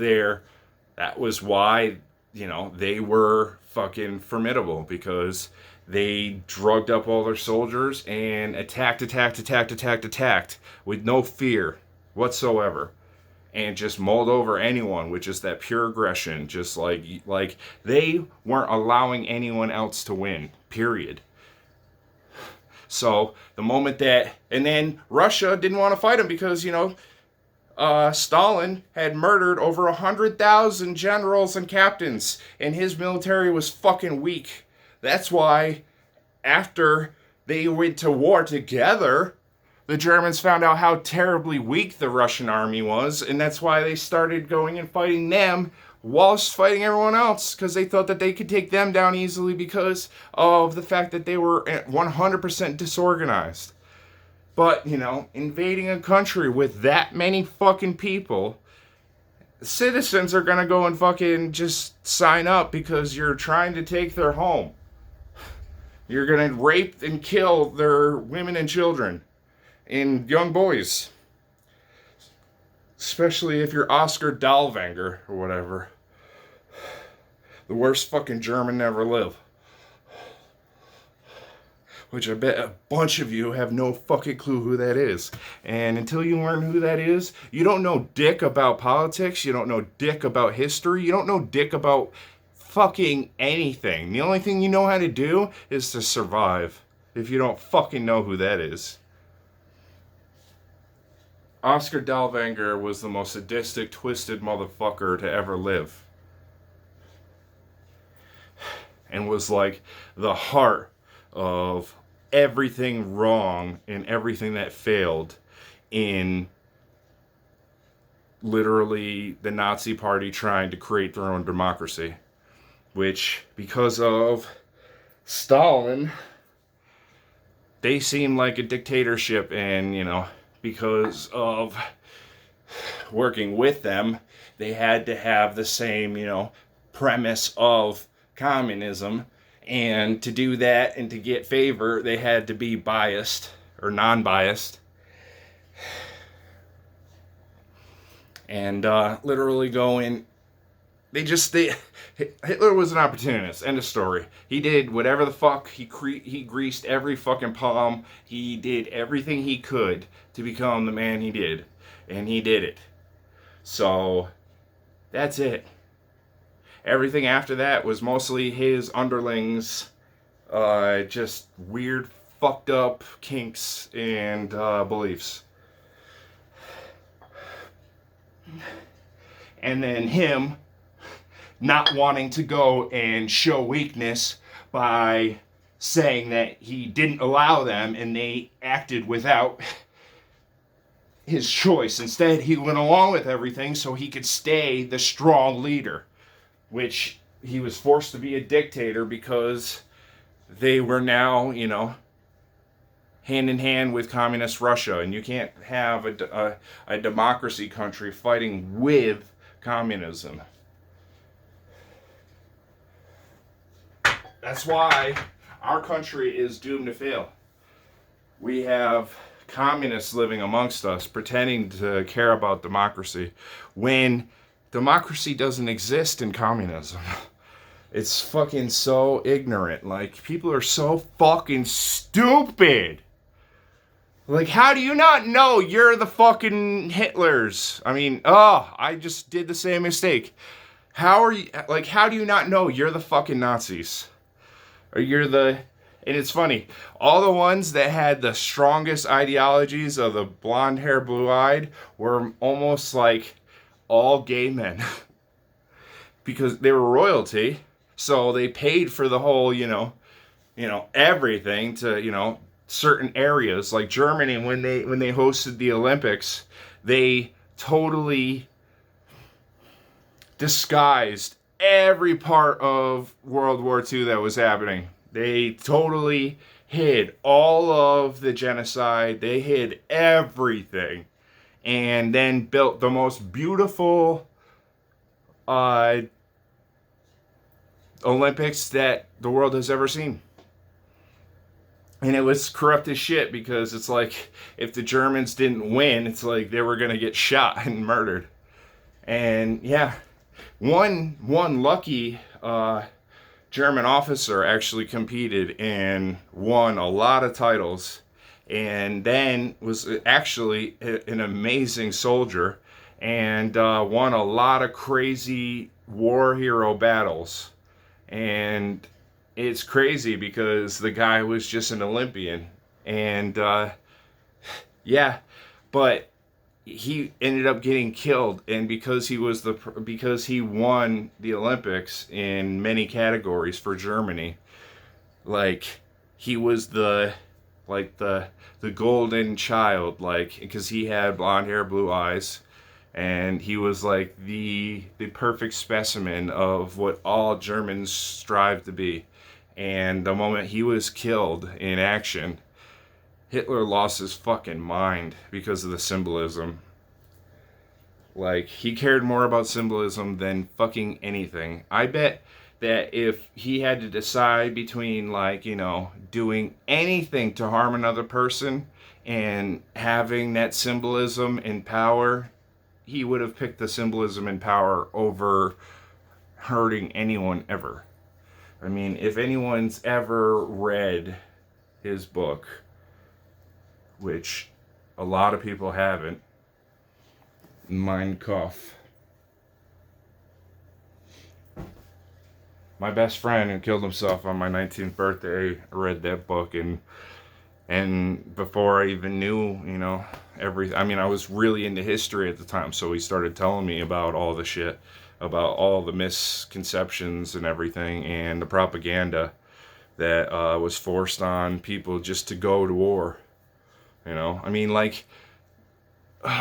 A: why, they were fucking formidable, because they drugged up all their soldiers and attacked with no fear whatsoever, and just mauled over anyone with just that pure aggression, just like they weren't allowing anyone else to win, period. So the moment that, and then Russia didn't want to fight him because, Stalin had murdered over 100,000 generals and captains, and his military was fucking weak. That's why after they went to war together, the Germans found out how terribly weak the Russian army was, and that's why they started going and fighting them whilst fighting everyone else, because they thought that they could take them down easily because of the fact that they were 100% disorganized. But, invading a country with that many fucking people, citizens are gonna go and fucking just sign up because you're trying to take their home. You're gonna rape and kill their women and children and young boys. Especially if you're Oscar Dahlwenger or whatever. The worst fucking German to ever live. Which I bet a bunch of you have no fucking clue who that is. And until you learn who that is, you don't know dick about politics, you don't know dick about history, you don't know dick about fucking anything. The only thing you know how to do is to survive. If you don't fucking know who that is. Oscar Dahlwenger was the most sadistic, twisted motherfucker to ever live. And was like the heart of everything wrong and everything that failed in literally the Nazi Party trying to create their own democracy. Which, because of Stalin, they seemed like a dictatorship, and, because of working with them, they had to have the same, premise of communism. And to do that and to get favor, they had to be biased or non-biased. And literally going, Hitler was an opportunist. End of story. He did whatever the fuck. He greased every fucking palm. He did everything he could to become the man he did. And he did it. So, that's it. Everything after that was mostly his underlings, just weird, fucked up kinks and beliefs. And then him not wanting to go and show weakness by saying that he didn't allow them and they acted without his choice. Instead, he went along with everything so he could stay the strong leader. Which he was forced to be a dictator because they were now, hand in hand with communist Russia. And you can't have a democracy country fighting with communism. That's why our country is doomed to fail. We have communists living amongst us pretending to care about democracy when democracy doesn't exist in communism. It's fucking so ignorant. Like, people are so fucking stupid. Like, how do you not know you're the fucking Hitlers? I mean, I just did the same mistake. How do you not know you're the fucking Nazis? Or you're the And it's funny, all the ones that had the strongest ideologies of the blonde hair, blue eyed were almost like all gay men because they were royalty. So they paid for the whole, everything to, certain areas like Germany when they hosted the Olympics, they totally disguised every part of World War II that was happening. They totally hid all of the genocide. They hid everything, and then built the most beautiful uh, Olympics that the world has ever seen. And it was corrupt as shit because it's like if the Germans didn't win, it's like they were gonna get shot and murdered. And yeah, one lucky German officer actually competed and won a lot of titles, and then was actually an amazing soldier and won a lot of crazy war hero battles. And it's crazy because the guy was just an Olympian, and yeah, but he ended up getting killed, and because he won the Olympics in many categories for Germany, like he was the golden child, like because he had blonde hair, blue eyes, and he was like the perfect specimen of what all Germans strive to be. And the moment he was killed in action, Hitler lost his fucking mind because of the symbolism. Like, he cared more about symbolism than fucking anything. I bet that if he had to decide between, like, doing anything to harm another person and having that symbolism and power, he would have picked the symbolism and power over hurting anyone ever. I mean, if anyone's ever read his book, which a lot of people haven't, Mein Kampf. My best friend who killed himself on my 19th birthday read that book, and before I even knew, I was really into history at the time, so he started telling me about all the shit, about all the misconceptions and everything, and the propaganda that was forced on people just to go to war.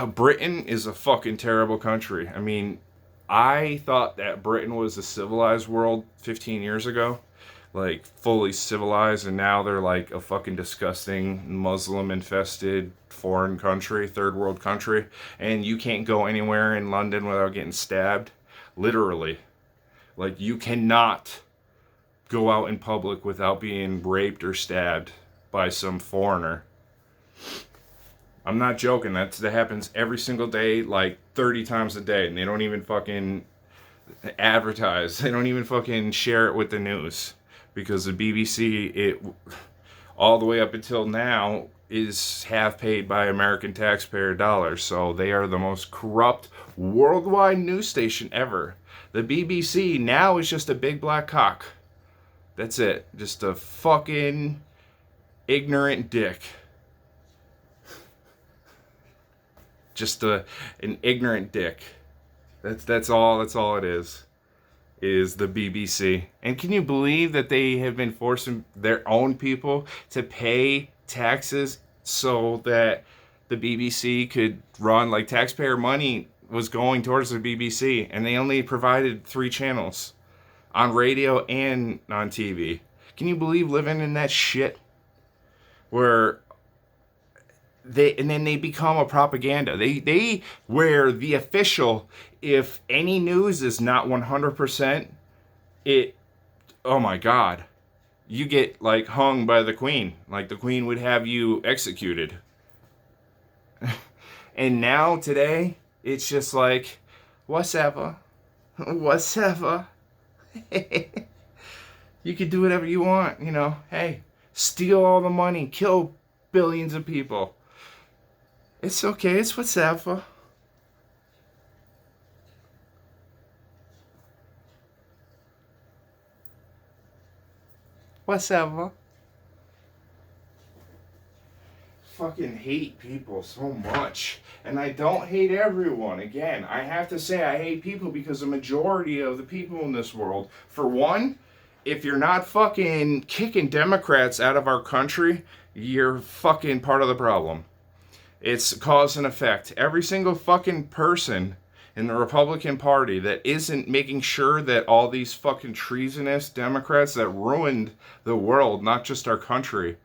A: Britain is a fucking terrible country. I mean, I thought that Britain was a civilized world 15 years ago, like fully civilized, and now they're like a fucking disgusting Muslim infested foreign country, third world country, and you can't go anywhere in London without getting stabbed. Literally. Like, you cannot go out in public without being raped or stabbed by some foreigner. I'm not joking. That happens every single day, like 30 times a day, and they don't even fucking advertise. They don't even fucking share it with the news because the BBC, it all the way up until now, is half paid by American taxpayer dollars. So they are the most corrupt worldwide news station ever. The BBC now is just a big black cock. That's it. Just a fucking ignorant dick. Just an ignorant dick. That's all it is the BBC. And can you believe that they have been forcing their own people to pay taxes so that the BBC could run? Like, taxpayer money was going towards the BBC, and they only provided 3 channels on radio and on TV. Can you believe living in that shit? Where then they become a propaganda. They where the official, if any news is not 100%, oh my god, you get like hung by the queen. Like, the queen would have you executed. And now today, it's just like, whatever. Whatever. You can do whatever you want, Hey, steal all the money, kill billions of people. It's okay, it's whatever. Whatever. fucking hate people so much. And I don't hate everyone. Again, I have to say I hate people because the majority of the people in this world, for one, if you're not fucking kicking Democrats out of our country, you're fucking part of the problem. It's cause and effect. Every single fucking person in the Republican Party that isn't making sure that all these fucking treasonous Democrats that ruined the world, not just our country,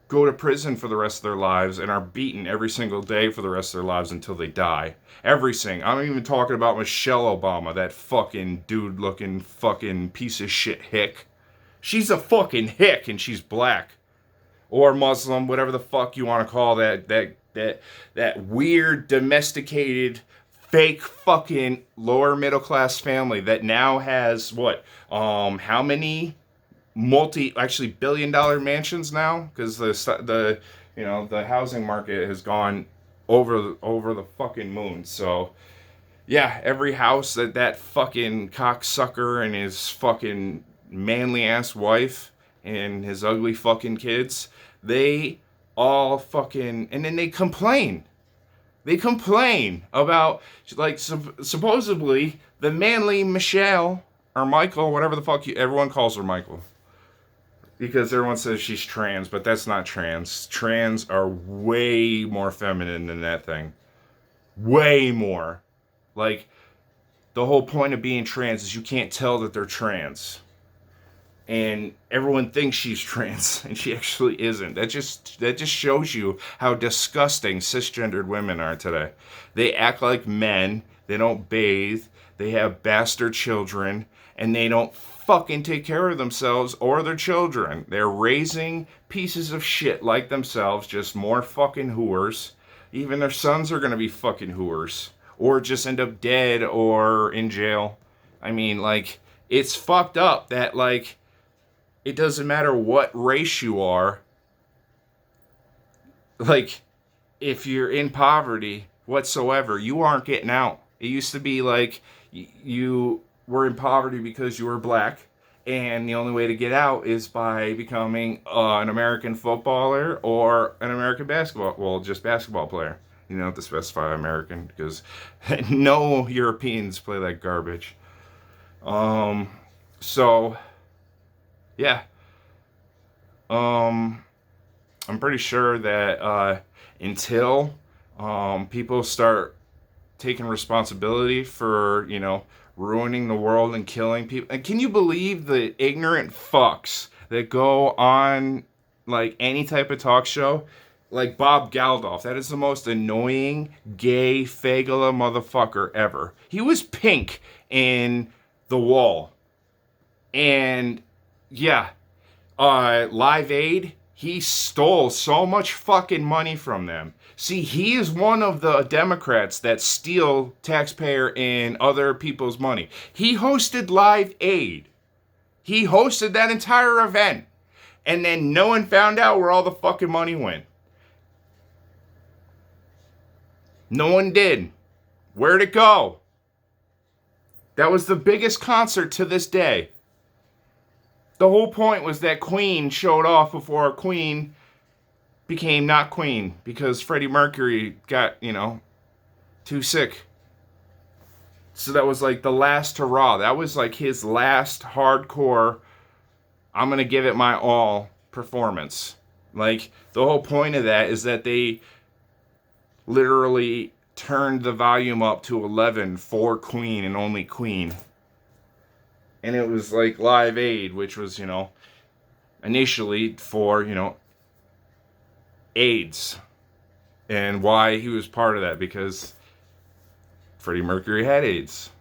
A: go to prison for the rest of their lives and are beaten every single day for the rest of their lives until they die. Everything. I'm even talking about Michelle Obama, that fucking dude-looking fucking piece of shit hick. She's a fucking hick and she's black. Or Muslim, whatever the fuck you want to call that weird, domesticated, fake fucking lower middle class family that now has how many billion-dollar mansions now, because the housing market has gone over the fucking moon. So yeah, every house that fucking cocksucker and his fucking manly ass wife and his ugly fucking kids, they all fucking, and then they complain about, like, supposedly the manly Michelle or Michael, whatever the fuck everyone calls her Michael. Because everyone says she's trans, but that's not trans. Trans are way more feminine than that thing. Way more. Like, the whole point of being trans is you can't tell that they're trans. And everyone thinks she's trans, and she actually isn't. That just shows you how disgusting cisgendered women are today. They act like men, they don't bathe, they have bastard children, and they don't fucking take care of themselves or their children. They're raising pieces of shit like themselves, just more fucking whores. Even their sons are gonna be fucking whores. Or just end up dead or in jail. I mean, like, it's fucked up that, like, it doesn't matter what race you are. Like, if you're in poverty whatsoever, you aren't getting out. It used to be like you were in poverty because you were black, and the only way to get out is by becoming an American footballer or an American just basketball player. You don't have to specify American because no Europeans play that garbage. So yeah. I'm pretty sure that until people start taking responsibility for, ruining the world and killing people. And can you believe the ignorant fucks that go on, like, any type of talk show? Like Bob Geldof. That is the most annoying gay fagala motherfucker ever. He was Pink in The Wall. And yeah, Live Aid, he stole so much fucking money from them. See, he is one of the Democrats that steal taxpayer and other people's money. He hosted Live Aid. He hosted that entire event. And then no one found out where all the fucking money went. No one did. Where'd it go? That was the biggest concert to this day. The whole point was that Queen showed off before Queen became not Queen because Freddie Mercury got, too sick. So that was like the last hurrah. That was like his last hardcore, I'm going to give it my all performance. Like, the whole point of that is that they literally turned the volume up to 11 for Queen and only Queen. And it was like Live Aid, which was, initially for, AIDS. And why he was part of that, because Freddie Mercury had AIDS.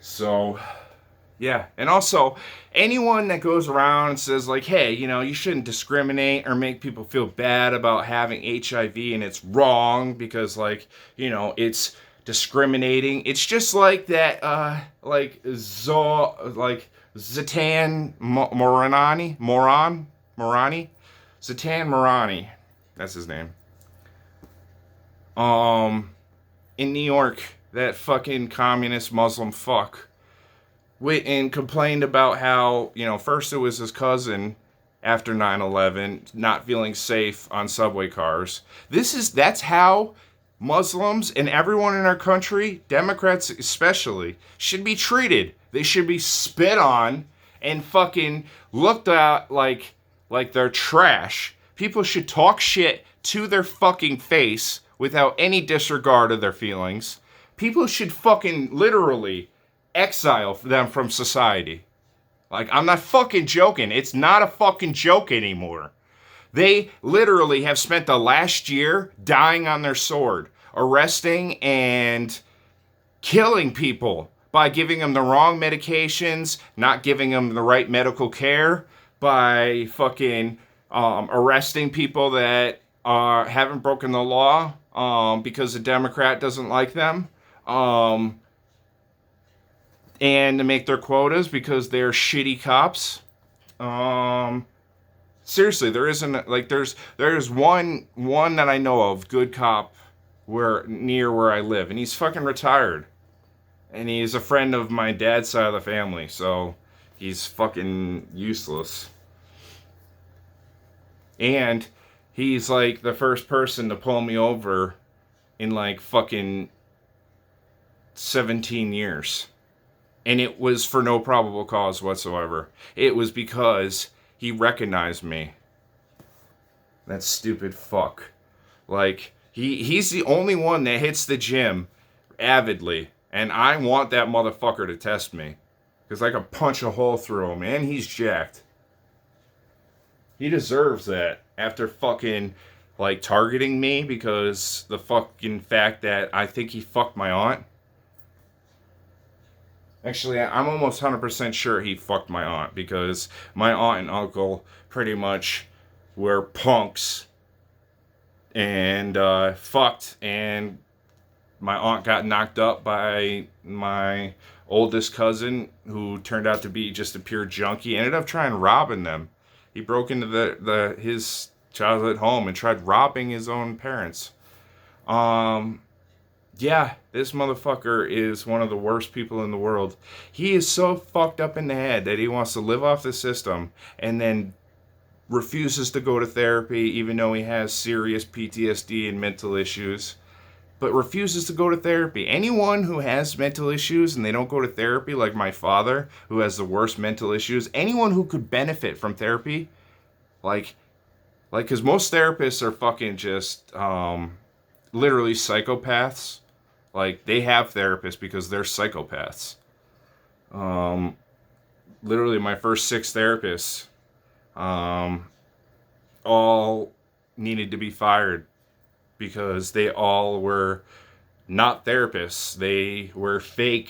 A: So, yeah. And also, anyone that goes around and says, like, hey, you shouldn't discriminate or make people feel bad about having HIV, and it's wrong because, like, it's discriminating. It's just like that, Zatan Morani. Zatan Morani, that's his name. In New York, that fucking communist Muslim fuck went and complained about how, first it was his cousin after 9/11, not feeling safe on subway cars. That's how Muslims and everyone in our country, Democrats especially, should be treated. They should be spit on and fucking looked at like they're trash. People should talk shit to their fucking face without any disregard of their feelings. People should fucking literally exile them from society. Like, I'm not fucking joking. It's not a fucking joke anymore. They literally have spent the last year dying on their sword, arresting and killing people by giving them the wrong medications, not giving them the right medical care, by fucking arresting people that haven't broken the law because a Democrat doesn't like them, and to make their quotas because they're shitty cops. Seriously, there isn't, like, there's one that I know of, good cop, near where I live, and he's fucking retired, and he's a friend of my dad's side of the family, so he's fucking useless. And he's like the first person to pull me over in like fucking 17 years. And it was for no probable cause whatsoever. It was because he recognized me. That stupid fuck. Like, he's the only one that hits the gym avidly. And I want that motherfucker to test me. Because I could punch a hole through him. And he's jacked. He deserves that after fucking, like, targeting me because the fucking fact that I think he fucked my aunt. Actually, I'm almost 100% sure he fucked my aunt because my aunt and uncle pretty much were punks and fucked, and my aunt got knocked up by my oldest cousin who turned out to be just a pure junkie. Ended up trying robbing them. He broke into his childhood home and tried robbing his own parents. Yeah, this motherfucker is one of the worst people in the world. He is so fucked up in the head that he wants to live off the system and then refuses to go to therapy even though he has serious PTSD and mental issues. But refuses to go to therapy. Anyone who has mental issues and they don't go to therapy, like my father, who has the worst mental issues, anyone who could benefit from therapy, like, because most therapists are fucking just, literally psychopaths. Like, they have therapists because they're psychopaths. Literally, my first 6 therapists, all needed to be fired because they all were not therapists. They were fake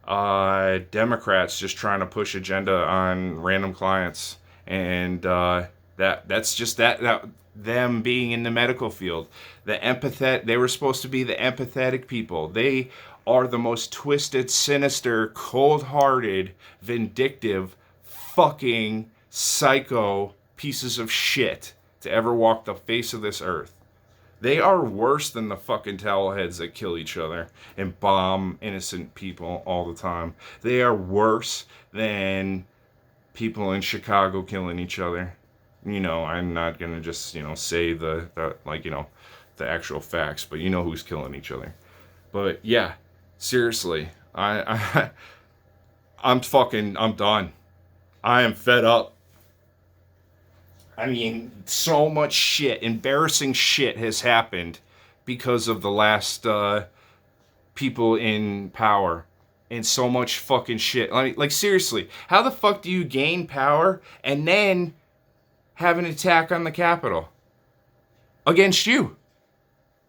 A: Democrats just trying to push agenda on random clients. And that's just that them being in the medical field. They were supposed to be the empathetic people. They are the most twisted, sinister, cold-hearted, vindictive, fucking psycho pieces of shit to ever walk the face of this earth. They are worse than the fucking towelheads that kill each other and bomb innocent people all the time. They are worse than people in Chicago killing each other. You know, I'm not gonna just, say the actual facts, but you know who's killing each other. But yeah, seriously, I'm done. I am fed up. I mean, so much shit, embarrassing shit has happened because of the last people in power. And so much fucking shit. Like, seriously, how the fuck do you gain power and then have an attack on the Capitol against you?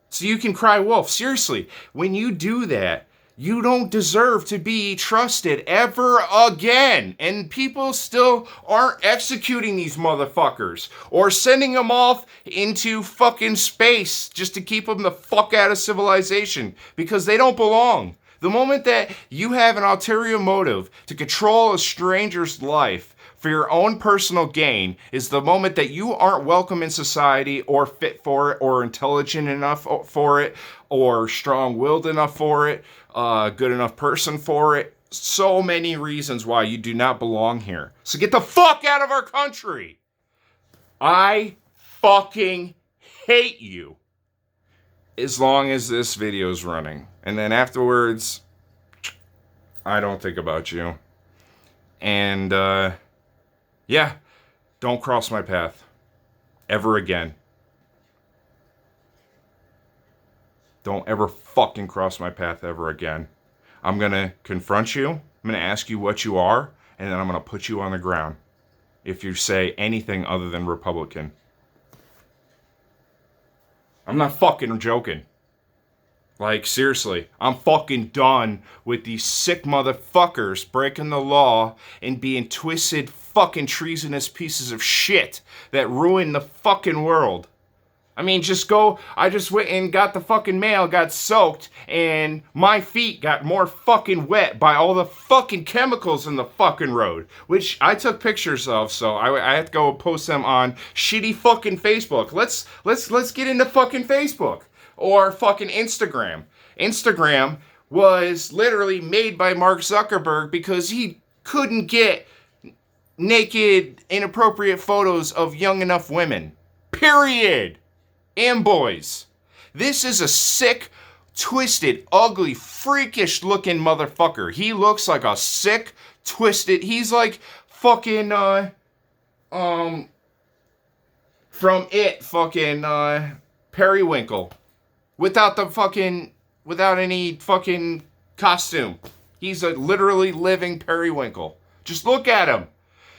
A: So you can cry wolf. Seriously, when you do that, you don't deserve to be trusted ever again. And people still aren't executing these motherfuckers or sending them off into fucking space just to keep them the fuck out of civilization because they don't belong. The moment that you have an ulterior motive to control a stranger's life for your own personal gain is the moment that you aren't welcome in society or fit for it or intelligent enough for it or strong-willed enough for it, good enough person for it. So many reasons why you do not belong here. So get the fuck out of our country. I fucking hate you. As long as this video's running. And then afterwards, I don't think about you. And, yeah, don't cross my path. Ever again. Don't ever fucking cross my path ever again. I'm gonna confront you. I'm gonna ask you what you are. And then I'm gonna put you on the ground. If you say anything other than Republican. I'm not fucking joking. Like, seriously, I'm fucking done with these sick motherfuckers breaking the law and being twisted fucking treasonous pieces of shit that ruin the fucking world. I mean, I just went and got the fucking mail, got soaked, and my feet got more fucking wet by all the fucking chemicals in the fucking road, which I took pictures of, so I have to go post them on shitty fucking Facebook. Let's get into fucking Facebook or fucking Instagram. Instagram was literally made by Mark Zuckerberg because he couldn't get naked, inappropriate photos of young enough women. Period. And boys. This is a sick, twisted, ugly, freakish looking motherfucker. He looks like a sick, twisted, he's like fucking, from It, fucking, Periwinkle. Without any fucking costume. He's a literally living Periwinkle. Just look at him.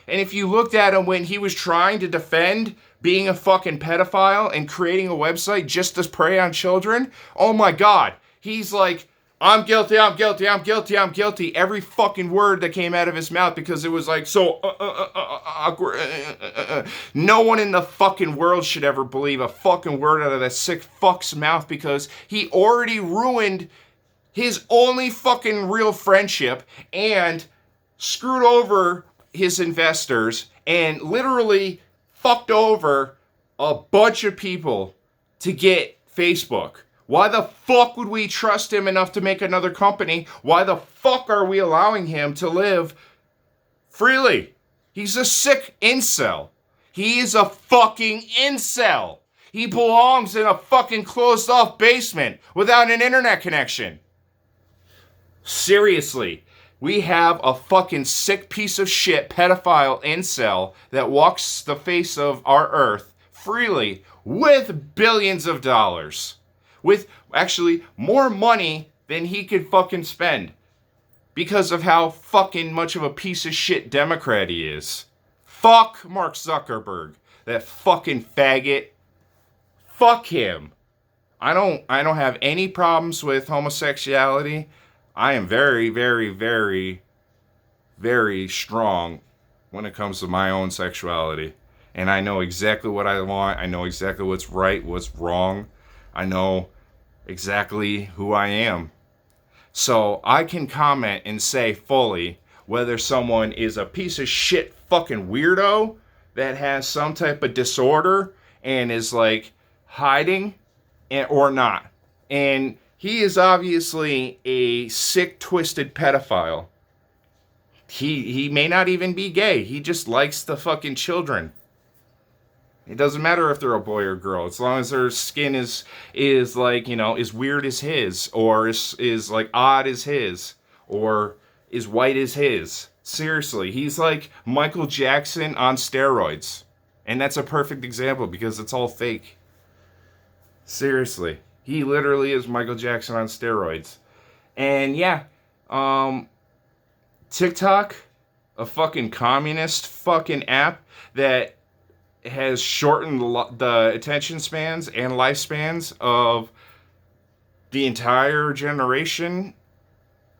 A: And if you looked at him when he was trying to defend being a fucking pedophile and creating a website just to prey on children, oh my god. He's like, I'm guilty, I'm guilty, I'm guilty, I'm guilty. Every fucking word that came out of his mouth because it was like so awkward. No one in the fucking world should ever believe a fucking word out of that sick fuck's mouth because he already ruined his only fucking real friendship and screwed over his investors and literally fucked over a bunch of people to get Facebook. Why the fuck would we trust him enough to make another company? Why the fuck are we allowing him to live freely? He's a sick incel. He is a fucking incel. He belongs in a fucking closed off basement without an internet connection. Seriously. We have a fucking sick piece of shit pedophile incel that walks the face of our earth freely with billions of dollars. With actually more money than he could fucking spend. Because of how fucking much of a piece of shit Democrat he is. Fuck Mark Zuckerberg. That fucking faggot. Fuck him. I don't have any problems with homosexuality. I am very, very, very, very strong when it comes to my own sexuality. And I know exactly what I want. I know exactly what's right, what's wrong. I know exactly who I am. So I can comment and say fully whether someone is a piece of shit fucking weirdo that has some type of disorder and is like hiding or not. And he is obviously a sick, twisted pedophile. He may not even be gay. He just likes the fucking children. It doesn't matter if they're a boy or girl, as long as their skin is like, you know, as weird as his, or is like odd as his, or is white as his. Seriously, he's like Michael Jackson on steroids. And that's a perfect example because it's all fake. Seriously. He literally is Michael Jackson on steroids. And yeah, TikTok, a fucking communist fucking app that has shortened the attention spans and lifespans of the entire generation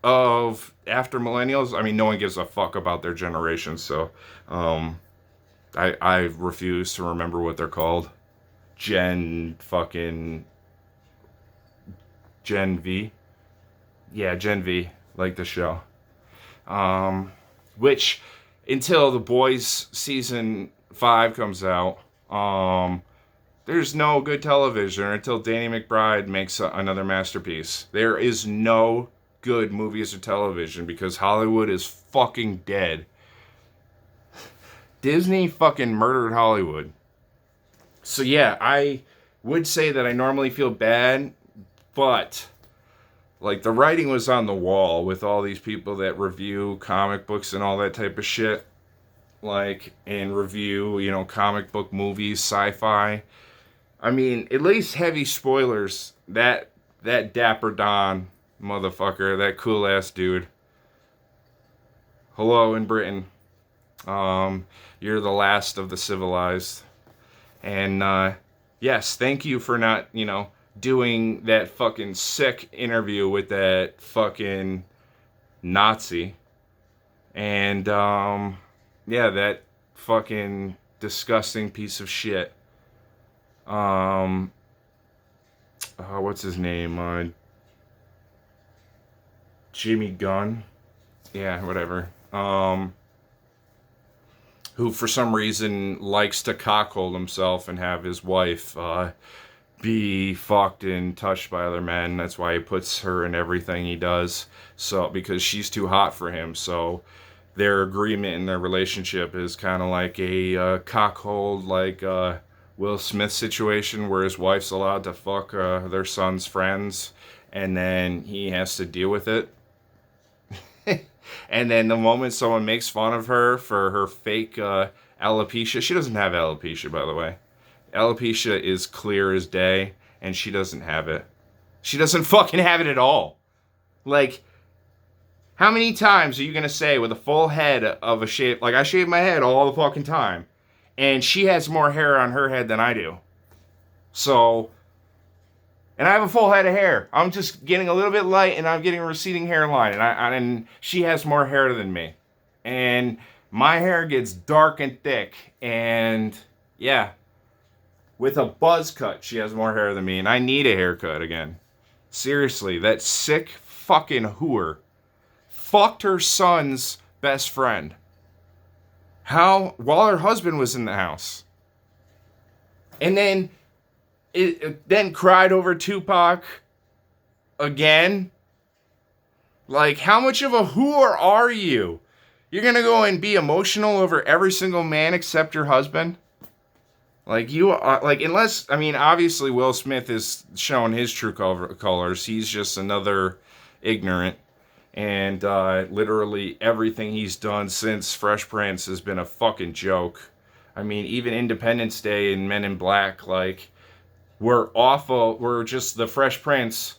A: of after millennials. I mean, no one gives a fuck about their generation, so I refuse to remember what they're called. Gen V. Yeah, Gen V, like the show. Which, until The Boys season 5 comes out, there's no good television until Danny McBride makes another masterpiece. There is no good movies or television because Hollywood is fucking dead. Disney fucking murdered Hollywood. So yeah, I would say that I normally feel bad, but like the writing was on the wall with all these people that review comic books and all that type of shit, like, and review, comic book movies, sci-fi. I mean, at least heavy spoilers. That Dapper Don motherfucker, that cool ass dude. Hello in Britain. You're the last of the civilized. And yes, thank you for not, doing that fucking sick interview with that fucking Nazi. And yeah, that fucking disgusting piece of shit. What's his name? Jimmy Gunn. Yeah, whatever. Who for some reason likes to cockhold himself and have his wife be fucked and touched by other men. That's why he puts her in everything he does. So because she's too hot for him. So their agreement in their relationship is kind of like a cockhold, like Will Smith situation where his wife's allowed to fuck their son's friends, and then he has to deal with it. And then the moment someone makes fun of her for her fake alopecia, she doesn't have alopecia, by the way. Alopecia is clear as day, and she doesn't have it. She doesn't fucking have it at all. Like, how many times are you gonna say with a full head of a shave? Like, I shave my head all the fucking time, and she has more hair on her head than I do. So, and I have a full head of hair. I'm just getting a little bit light, and I'm getting a receding hairline, and she has more hair than me, and my hair gets dark and thick, and yeah, with a buzz cut, she has more hair than me, and I need a haircut again. Seriously, that sick fucking whore fucked her son's best friend. How? While her husband was in the house. And then it then cried over Tupac again. Like, how much of a whore are you? You're gonna go and be emotional over every single man except your husband? Like, you are, like, unless, I mean, obviously Will Smith is showing his true colors. He's just another ignorant. And literally everything he's done since Fresh Prince has been a fucking joke. I mean, even Independence Day and Men in Black, like, were awful. We're just the Fresh Prince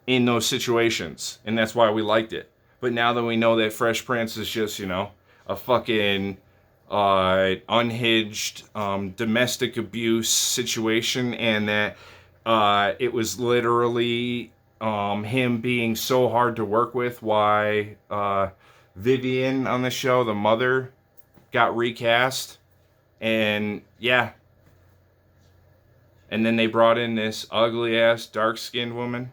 A: in those situations. And that's why we liked it. But now that we know that Fresh Prince is just, a fucking unhinged domestic abuse situation, and that it was literally him being so hard to work with, why Vivian on the show, the mother, got recast. And yeah, and then they brought in this ugly ass dark skinned woman,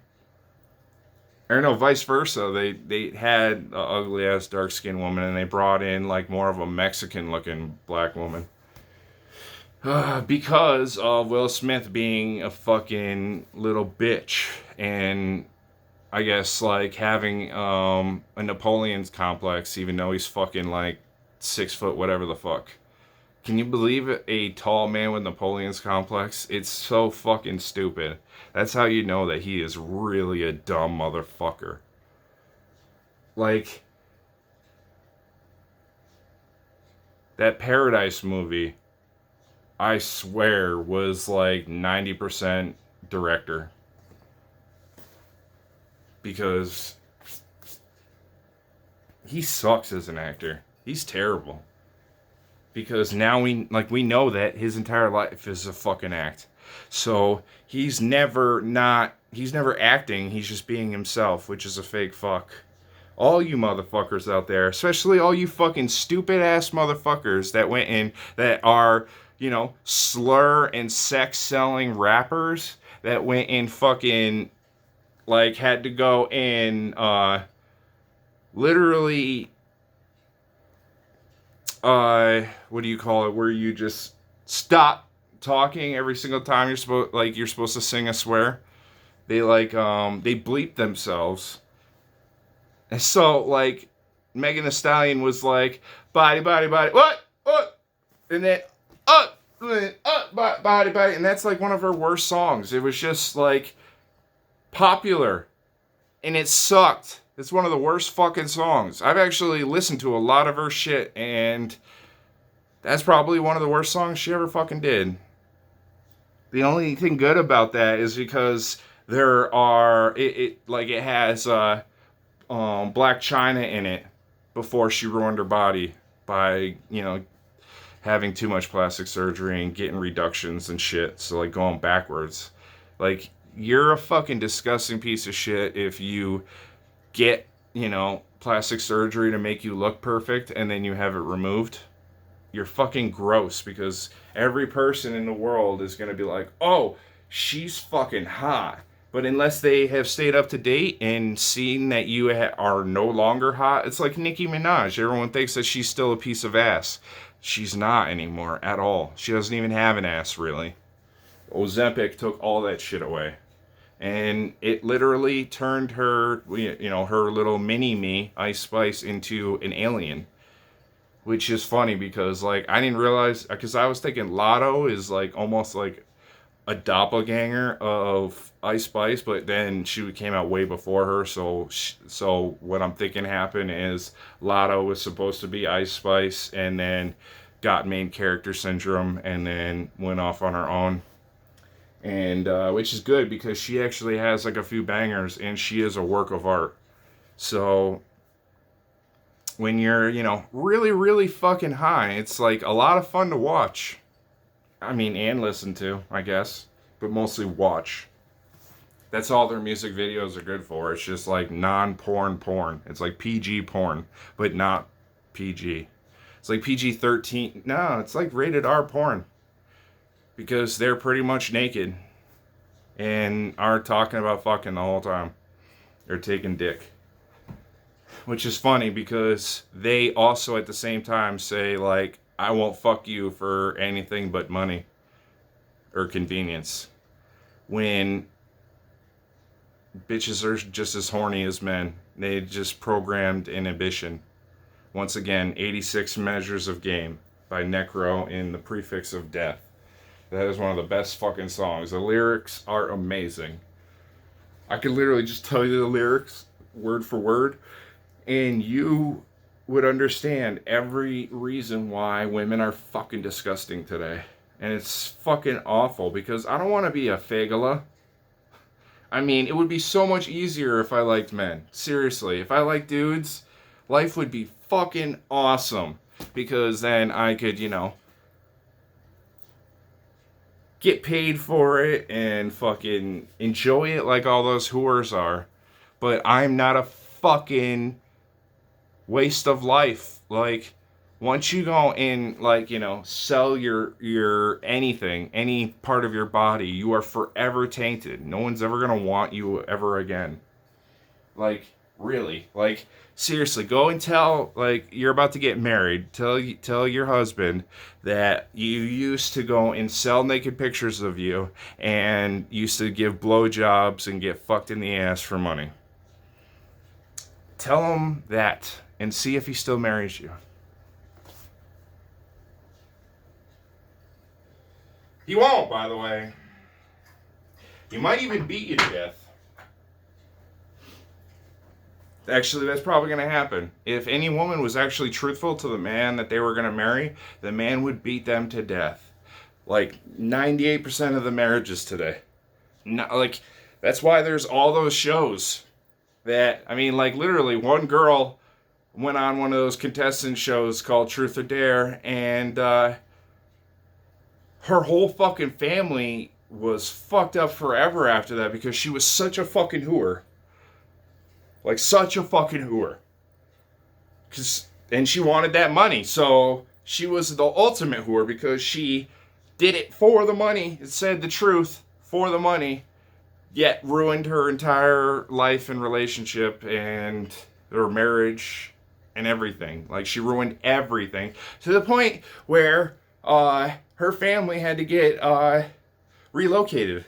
A: or no, vice versa. They had an ugly ass dark skinned woman, and they brought in like more of a Mexican looking black woman. Because of Will Smith being a fucking little bitch, and I guess like having a Napoleon's complex, even though he's fucking like 6 foot whatever the fuck. Can you believe a tall man with Napoleon's complex? It's so fucking stupid. That's how you know that he is really a dumb motherfucker. Like, that Paradise movie, I swear, was like 90% director. Because he sucks as an actor. He's terrible. Because now we know that his entire life is a fucking act. So he's never acting, he's just being himself, which is a fake fuck. All you motherfuckers out there, especially all you fucking stupid ass motherfuckers that went in, that are, slur and sex selling rappers, that went in fucking, like, had to go in, literally, what do you call it, where you just stop talking every single time you're supposed to sing a swear. They they bleep themselves. And so, like, Megan Thee Stallion was like, body, what? And then, body, body. And that's like one of her worst songs. It was just like popular. And it sucked. It's one of the worst fucking songs. I've actually listened to a lot of her shit, and that's probably one of the worst songs she ever fucking did. The only thing good about that is because there are it has Black China in it before she ruined her body by having too much plastic surgery and getting reductions and shit. So like going backwards, like you're a fucking disgusting piece of shit if you get plastic surgery to make you look perfect and then you have it removed. You're fucking gross, because every person in the world is going to be like, oh, she's fucking hot. But unless they have stayed up to date and seen that you are no longer hot, it's like Nicki Minaj. Everyone thinks that she's still a piece of ass. She's not anymore at all. She doesn't even have an ass, really. Ozempic took all that shit away. And it literally turned her, her little mini-me, Ice Spice, into an alien. Which is funny because, like, I didn't realize, because I was thinking Lotto is, like, almost like a doppelganger of Ice Spice, but then she came out way before her, so what I'm thinking happened is Lotto was supposed to be Ice Spice, and then got main character syndrome, and then went off on her own. And, which is good, because she actually has, like, a few bangers, and she is a work of art. So when you're, really, really fucking high, it's like a lot of fun to watch. I mean, and listen to, I guess. But mostly watch. That's all their music videos are good for. It's just like non-porn porn. It's like PG porn, but not PG. It's like PG-13. No, it's like rated R porn. Because they're pretty much naked. And are talking about fucking the whole time. They're taking dick. Which is funny because they also at the same time say, like, I won't fuck you for anything but money or convenience. When bitches are just as horny as men. They just programmed inhibition. Once again, 86 Measures of Game by Necro in the Prefix of Death. That is one of the best fucking songs. The lyrics are amazing. I could literally just tell you the lyrics word for word, and you would understand every reason why women are fucking disgusting today. And it's fucking awful, because I don't want to be a fagala. I mean, it would be so much easier if I liked men. Seriously, if I liked dudes, life would be fucking awesome. Because then I could, get paid for it and fucking enjoy it like all those whores are. But I'm not a fucking waste of life. Like, once you go in, like, sell your anything, any part of your body, you are forever tainted. No one's ever gonna want you ever again. Like, really. Like, seriously, go and tell, like, you're about to get married. Tell your husband that you used to go and sell naked pictures of you and used to give blowjobs and get fucked in the ass for money. Tell him that and see if he still marries you. He won't, by the way. He might even beat you to death. Actually, that's probably going to happen. If any woman was actually truthful to the man that they were going to marry, the man would beat them to death. Like 98% of the marriages today. Like, that's why there's all those shows that, I mean, like, literally one girl went on one of those contestant shows called Truth or Dare, and her whole fucking family was fucked up forever after that, because she was such a fucking whore. Like, such a fucking whore. And she wanted that money, so she was the ultimate whore, because she did it for the money. It said the truth for the money, yet ruined her entire life and relationship and her marriage and everything. Like, she ruined everything to the point where her family had to get relocated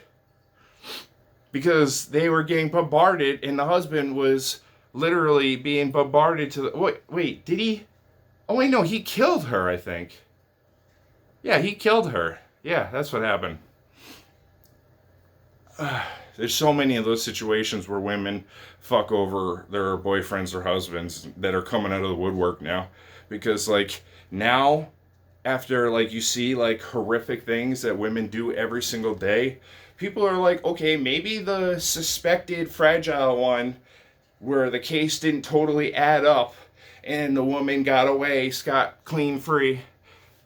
A: because they were getting bombarded, and the husband was literally being bombarded to the... Wait, did he? Oh, wait, no, he killed her, I think. Yeah, he killed her. Yeah, that's what happened. There's so many of those situations where women fuck over their boyfriends or husbands that are coming out of the woodwork now. Because, like, now, after, like, you see, like, horrific things that women do every single day, people are like, okay, maybe the suspected fragile one where the case didn't totally add up and the woman got away scot clean free,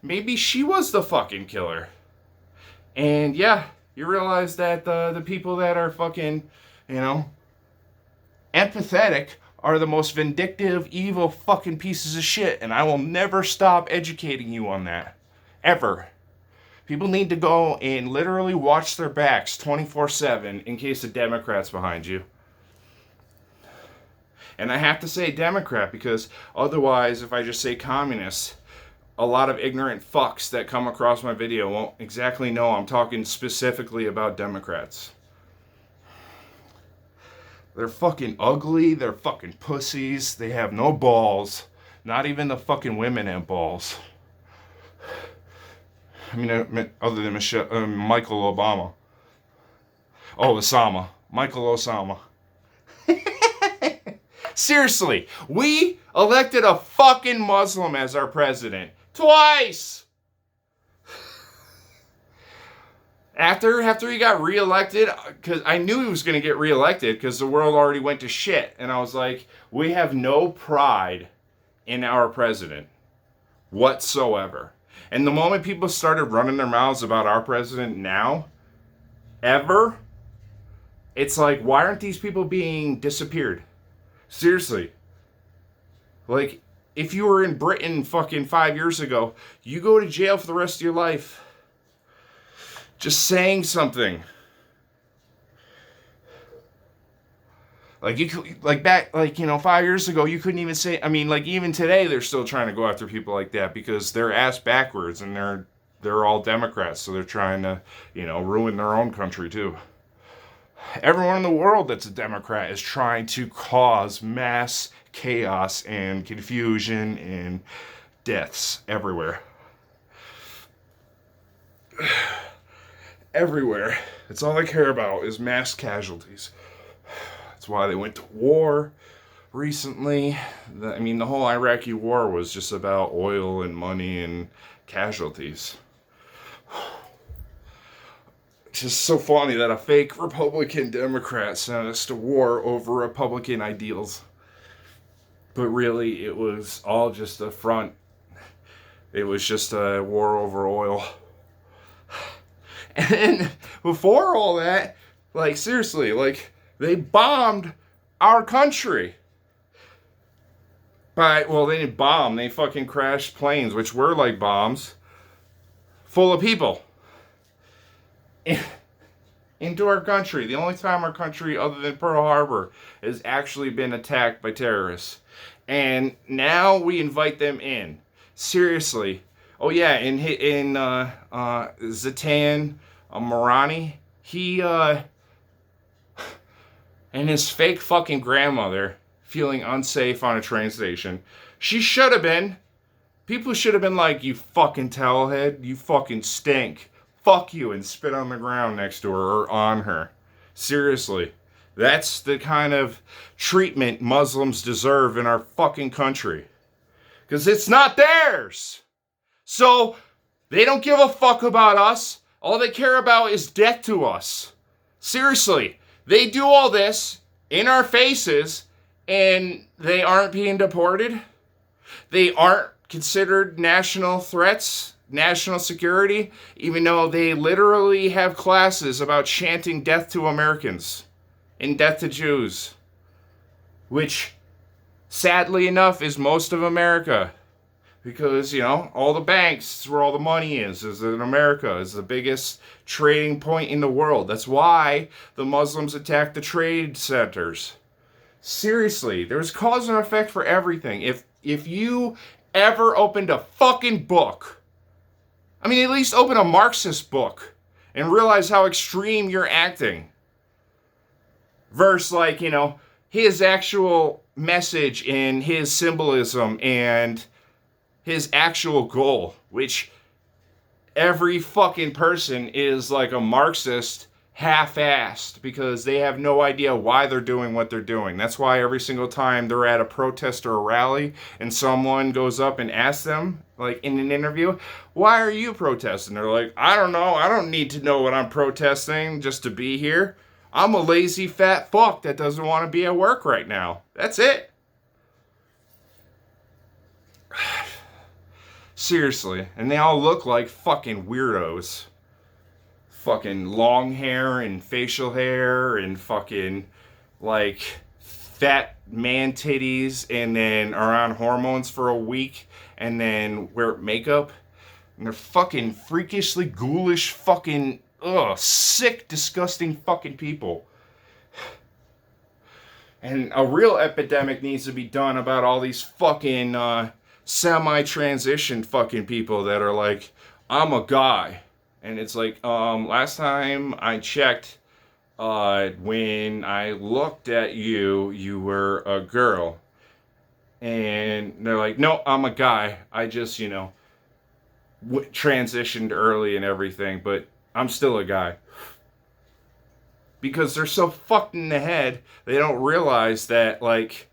A: maybe she was the fucking killer. And yeah, you realize that the people that are fucking, you know, empathetic are the most vindictive, evil fucking pieces of shit. And I will never stop educating you on that. Ever. People need to go and literally watch their backs 24/7 in case the Democrat's behind you. And I have to say Democrat because otherwise, if I just say communist, a lot of ignorant fucks that come across my video won't exactly know I'm talking specifically about Democrats. They're fucking ugly, they're fucking pussies, they have no balls. Not even the fucking women have balls. I mean, other than Michael Obama. Oh, Osama. Michael Osama. Seriously, we elected a fucking Muslim as our president. Twice! After he got reelected, because I knew he was going to get reelected because the world already went to shit. And I was like, we have no pride in our president whatsoever. And the moment people started running their mouths about our president now, ever, it's like, why aren't these people being disappeared? Seriously. Like, if you were in Britain fucking 5 years ago, you go to jail for the rest of your life. Just saying something. Like, you could, like, back, like, 5 years ago, you couldn't even say, I mean, like, even today, they're still trying to go after people like that because they're ass backwards and they're all Democrats, so they're trying to, ruin their own country, too. Everyone in the world that's a Democrat is trying to cause mass chaos and confusion and deaths everywhere. Everywhere. That's all they care about is mass casualties. That's why they went to war recently. The whole Iraqi war was just about oil and money and casualties. It's just so funny that a fake Republican Democrat sent us to war over Republican ideals. But really, it was all just a front. It was just a war over oil. And then, before all that, like, seriously, like, they bombed our country. They didn't bomb. They fucking crashed planes, which were like bombs, full of people. Into our country. The only time our country, other than Pearl Harbor, has actually been attacked by terrorists. And now we invite them in. Seriously. Oh yeah, in Zlatan Marani, he and his fake fucking grandmother feeling unsafe on a train station. She should have been. People should have been like, you fucking towelhead, you fucking stink. Fuck you, and spit on the ground next to her or on her. Seriously. That's the kind of treatment Muslims deserve in our fucking country. Because it's not theirs. So, they don't give a fuck about us. All they care about is death to us. Seriously. They do all this in our faces, and they aren't being deported. They aren't considered national threats, national security, even though they literally have classes about chanting death to Americans and death to Jews, which, sadly enough, is most of America. Because, all the banks, where all the money is in America, is the biggest trading point in the world. That's why the Muslims attack the trade centers. Seriously, there's cause and effect for everything. If you ever opened a fucking book, at least open a Marxist book and realize how extreme you're acting. Versus, his actual message and his symbolism and his actual goal, which every fucking person is like a Marxist half-assed because they have no idea why they're doing what they're doing. That's why every single time they're at a protest or a rally and someone goes up and asks them, like in an interview, why are you protesting? They're like, I don't know. I don't need to know what I'm protesting just to be here. I'm a lazy fat fuck that doesn't want to be at work right now. That's it. Seriously. And they all look like fucking weirdos. Fucking long hair and facial hair and fucking like fat man titties and then are on hormones for a week and then wear makeup. And they're fucking freakishly ghoulish fucking sick, disgusting fucking people. And a real epidemic needs to be done about all these fucking semi-transition fucking people that are like, I'm a guy. And it's like, last time I checked, when I looked at you, you were a girl. And they're like, no, I'm a guy. I just, transitioned early and everything, but I'm still a guy. Because they're so fucked in the head, they don't realize that, like,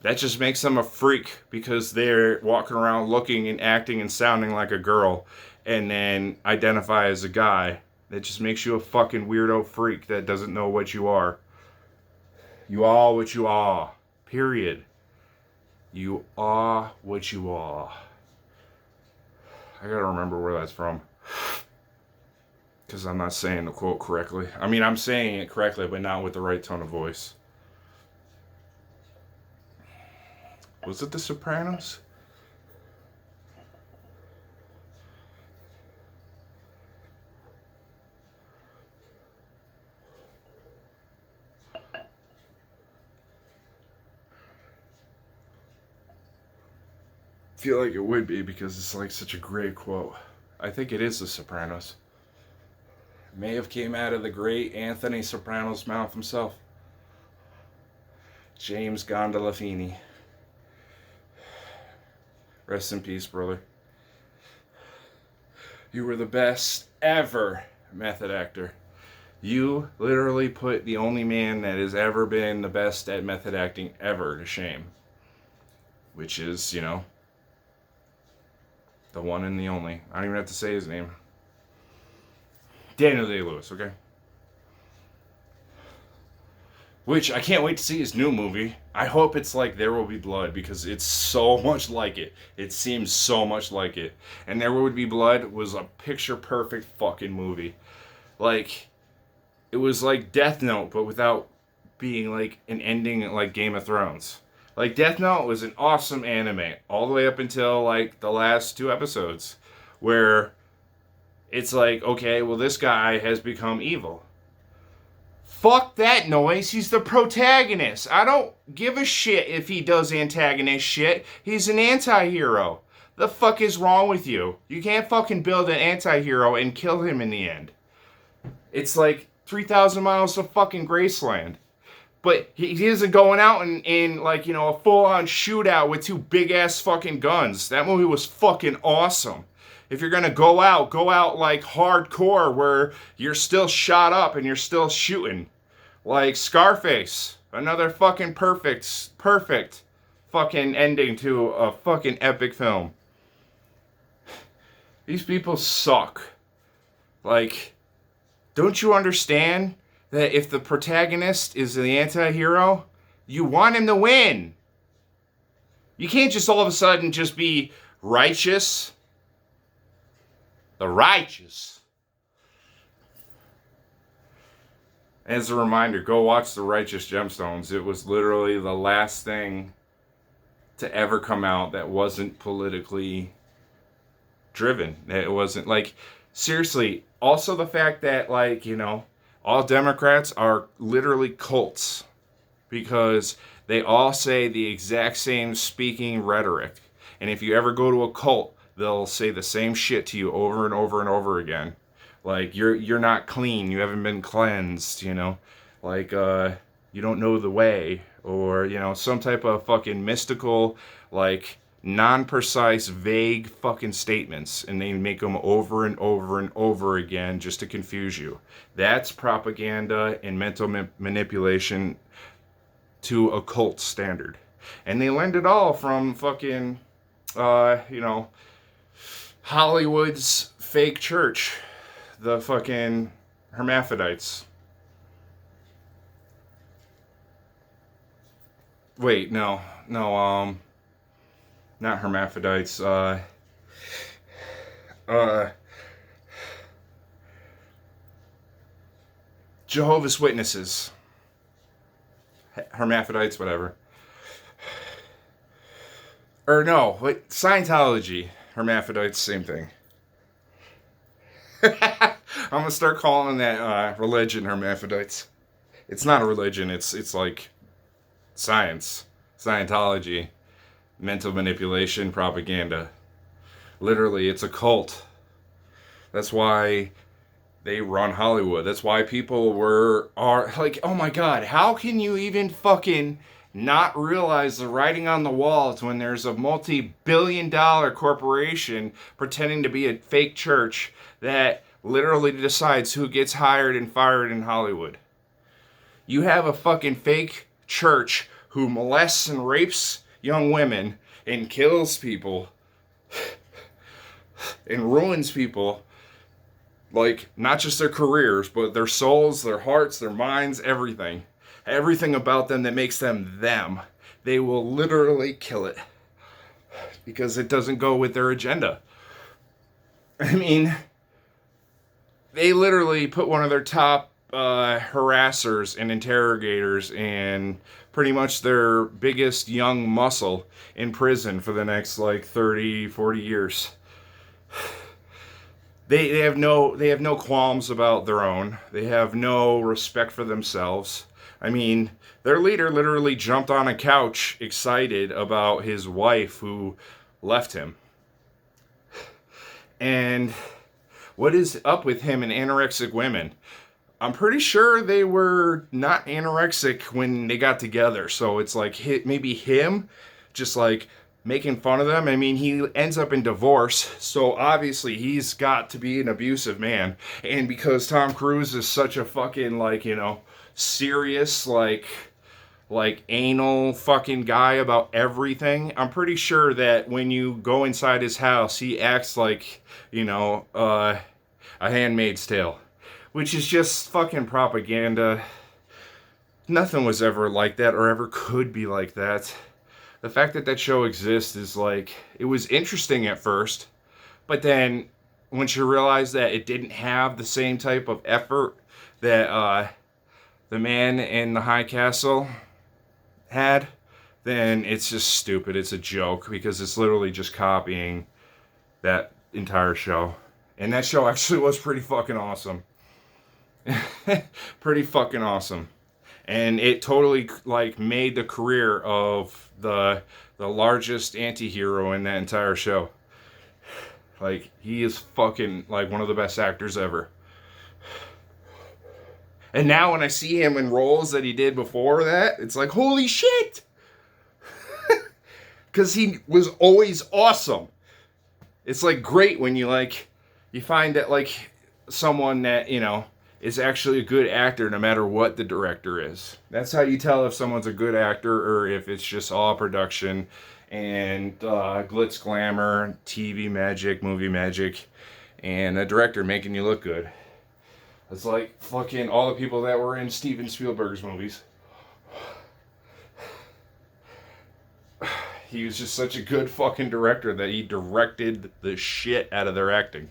A: that just makes them a freak because they're walking around looking and acting and sounding like a girl and then identify as a guy. That just makes you a fucking weirdo freak that doesn't know what you are. You are what you are. Period. You are what you are. I gotta remember where that's from. Because I'm not saying the quote correctly. I mean, I'm saying it correctly, but not with the right tone of voice. Was it The Sopranos? I feel like it would be because it's like such a great quote. I think it is The Sopranos. It may have came out of the great Anthony Soprano's mouth himself. James Gandolfini. Rest in peace, brother. You were the best ever method actor. You literally put the only man that has ever been the best at method acting ever to shame. Which is, the one and the only. I don't even have to say his name. Daniel Day-Lewis, okay? Which, I can't wait to see his new movie. I hope it's like There Will Be Blood, because it's so much like it. It seems so much like it. And There Will Be Blood was a picture-perfect fucking movie. Like, it was like Death Note, but without being like an ending like Game of Thrones. Like, Death Note was an awesome anime, all the way up until like the last 2 episodes, where it's like, okay, well, this guy has become evil. Fuck that noise. He's the protagonist. I don't give a shit if he does antagonist shit. He's an anti-hero. The fuck is wrong with you? You can't fucking build an anti-hero and kill him in the end. It's like 3,000 miles to fucking Graceland. But he isn't going out in like, a full-on shootout with 2 big-ass fucking guns. That movie was fucking awesome. If you're gonna go out like hardcore where you're still shot up and you're still shooting. Like Scarface. Another fucking perfect fucking ending to a fucking epic film. These people suck. Like, don't you understand that if the protagonist is the anti-hero, you want him to win? You can't just all of a sudden just be righteous. The righteous. As a reminder, go watch The Righteous Gemstones. It was literally the last thing to ever come out that wasn't politically driven. It wasn't like, seriously, also the fact that like, all Democrats are literally cults because they all say the exact same speaking rhetoric. And if you ever go to a cult, they'll say the same shit to you over and over and over again. Like, you're not clean, you haven't been cleansed, Like, you don't know the way. Or, some type of fucking mystical, like, non-precise, vague fucking statements, and they make them over and over and over again just to confuse you. That's propaganda and mental manipulation to a cult standard. And they learned it all from fucking, Hollywood's fake church, the fucking hermaphrodites. Wait, no, not hermaphrodites. Jehovah's Witnesses, hermaphrodites, whatever. Or no, wait, Scientology, hermaphrodites, same thing. I'm gonna start calling that religion hermaphrodites. It's not a religion. It's like science, Scientology, mental manipulation, propaganda. Literally, it's a cult. That's why they run Hollywood. That's why people are like, oh my God, how can you even fucking not realize the writing on the walls when there's a multi-billion-dollar corporation pretending to be a fake church that literally decides who gets hired and fired in Hollywood? You have a fucking fake church who molests and rapes young women and kills people and ruins people, like not just their careers, but their souls, their hearts, their minds, everything about them that makes them them. They will literally kill it because it doesn't go with their agenda. I mean, they literally put one of their top harassers and interrogators and pretty much their biggest young muscle in prison for the next like 30, 40 years. They have no qualms about their own. They have no respect for themselves. I mean, their leader literally jumped on a couch excited about his wife who left him. And what is up with him and anorexic women? I'm pretty sure they were not anorexic when they got together. So it's like maybe him just like making fun of them. I mean, he ends up in divorce. So obviously he's got to be an abusive man. And because Tom Cruise is such a fucking serious, like anal fucking guy about everything, I'm pretty sure that when you go inside his house, he acts like, a Handmaid's Tale. Which is just fucking propaganda. Nothing was ever like that or ever could be like that. The fact that that show exists is like, it was interesting at first, but then once you realize that it didn't have the same type of effort that the man in the high castle had, then it's just stupid. It's a joke because it's literally just copying that entire show. And that show actually was pretty fucking awesome. Pretty fucking awesome. And it totally made the career of the largest anti-hero in that entire show. Like, he is fucking one of the best actors ever. And now when I see him in roles that he did before that, it's like, holy shit! Because he was always awesome. It's great when you find that someone that, is actually a good actor no matter what the director is. That's how you tell if someone's a good actor or if it's just all production and glitz, glamour, TV magic, movie magic, and a director making you look good. It's like fucking all the people that were in Steven Spielberg's movies. He was just such a good fucking director that he directed the shit out of their acting.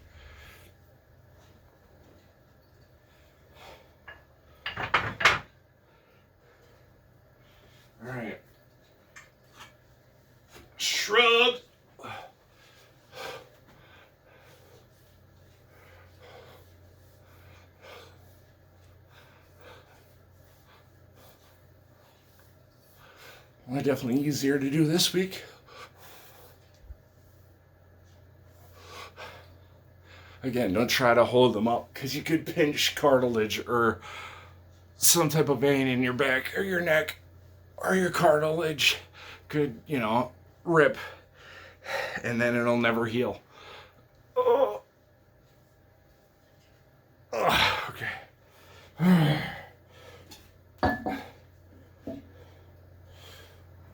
A: Alright. Shrug. Well, definitely easier to do this week. Again, don't try to hold them up because you could pinch cartilage or some type of vein in your back or your neck or your cartilage could, rip. and then it'll never heal. Oh. Oh, okay.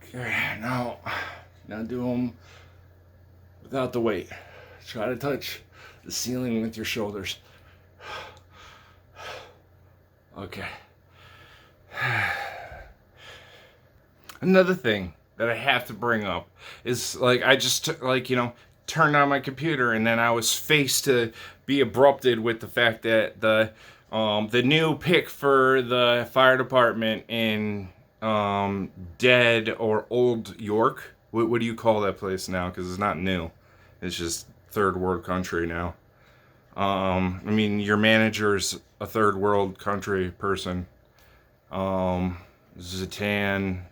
A: Okay, now do them without the weight. Try to touch the ceiling with your shoulders. Okay. Another thing that I have to bring up is like I just turned on my computer and then I was faced to be abrupted with the fact that the new pick for the fire department in Dead or Old York. What do you call that place now? Because it's not new. It's just third world country now. I mean, your manager's a third world country person. Zlatan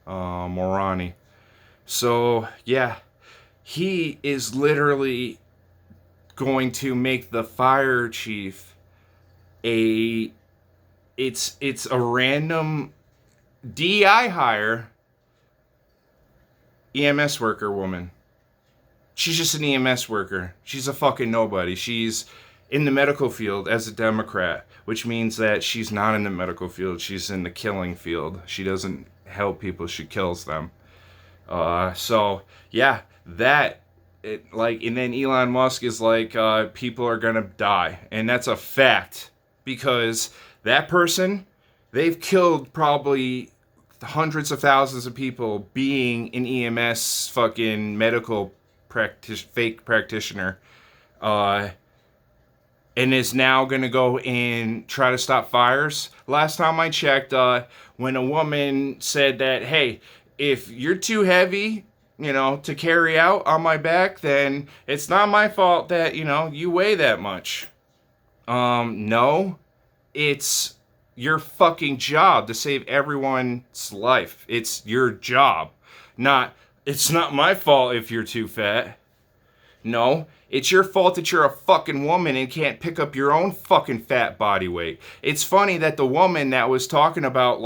A: Morani. So, yeah, he is literally going to make the fire chief it's a random DI hire EMS worker woman. She's just an EMS worker. She's a fucking nobody. She's in the medical field as a Democrat, which means that she's not in the medical field. She's in the killing field. She doesn't help people. She kills them. So yeah, and then Elon Musk is like, people are gonna die, and that's a fact because that person, they've killed probably hundreds of thousands of people being an EMS fucking medical fake practitioner, and is now gonna go and try to stop fires. Last time I checked, when a woman said that, hey, if you're too heavy, to carry out on my back, then it's not my fault that, you weigh that much. No, it's your fucking job to save everyone's life. It's your job. It's not my fault if you're too fat. No, it's your fault that you're a fucking woman and can't pick up your own fucking fat body weight. It's funny that the woman that was talking about,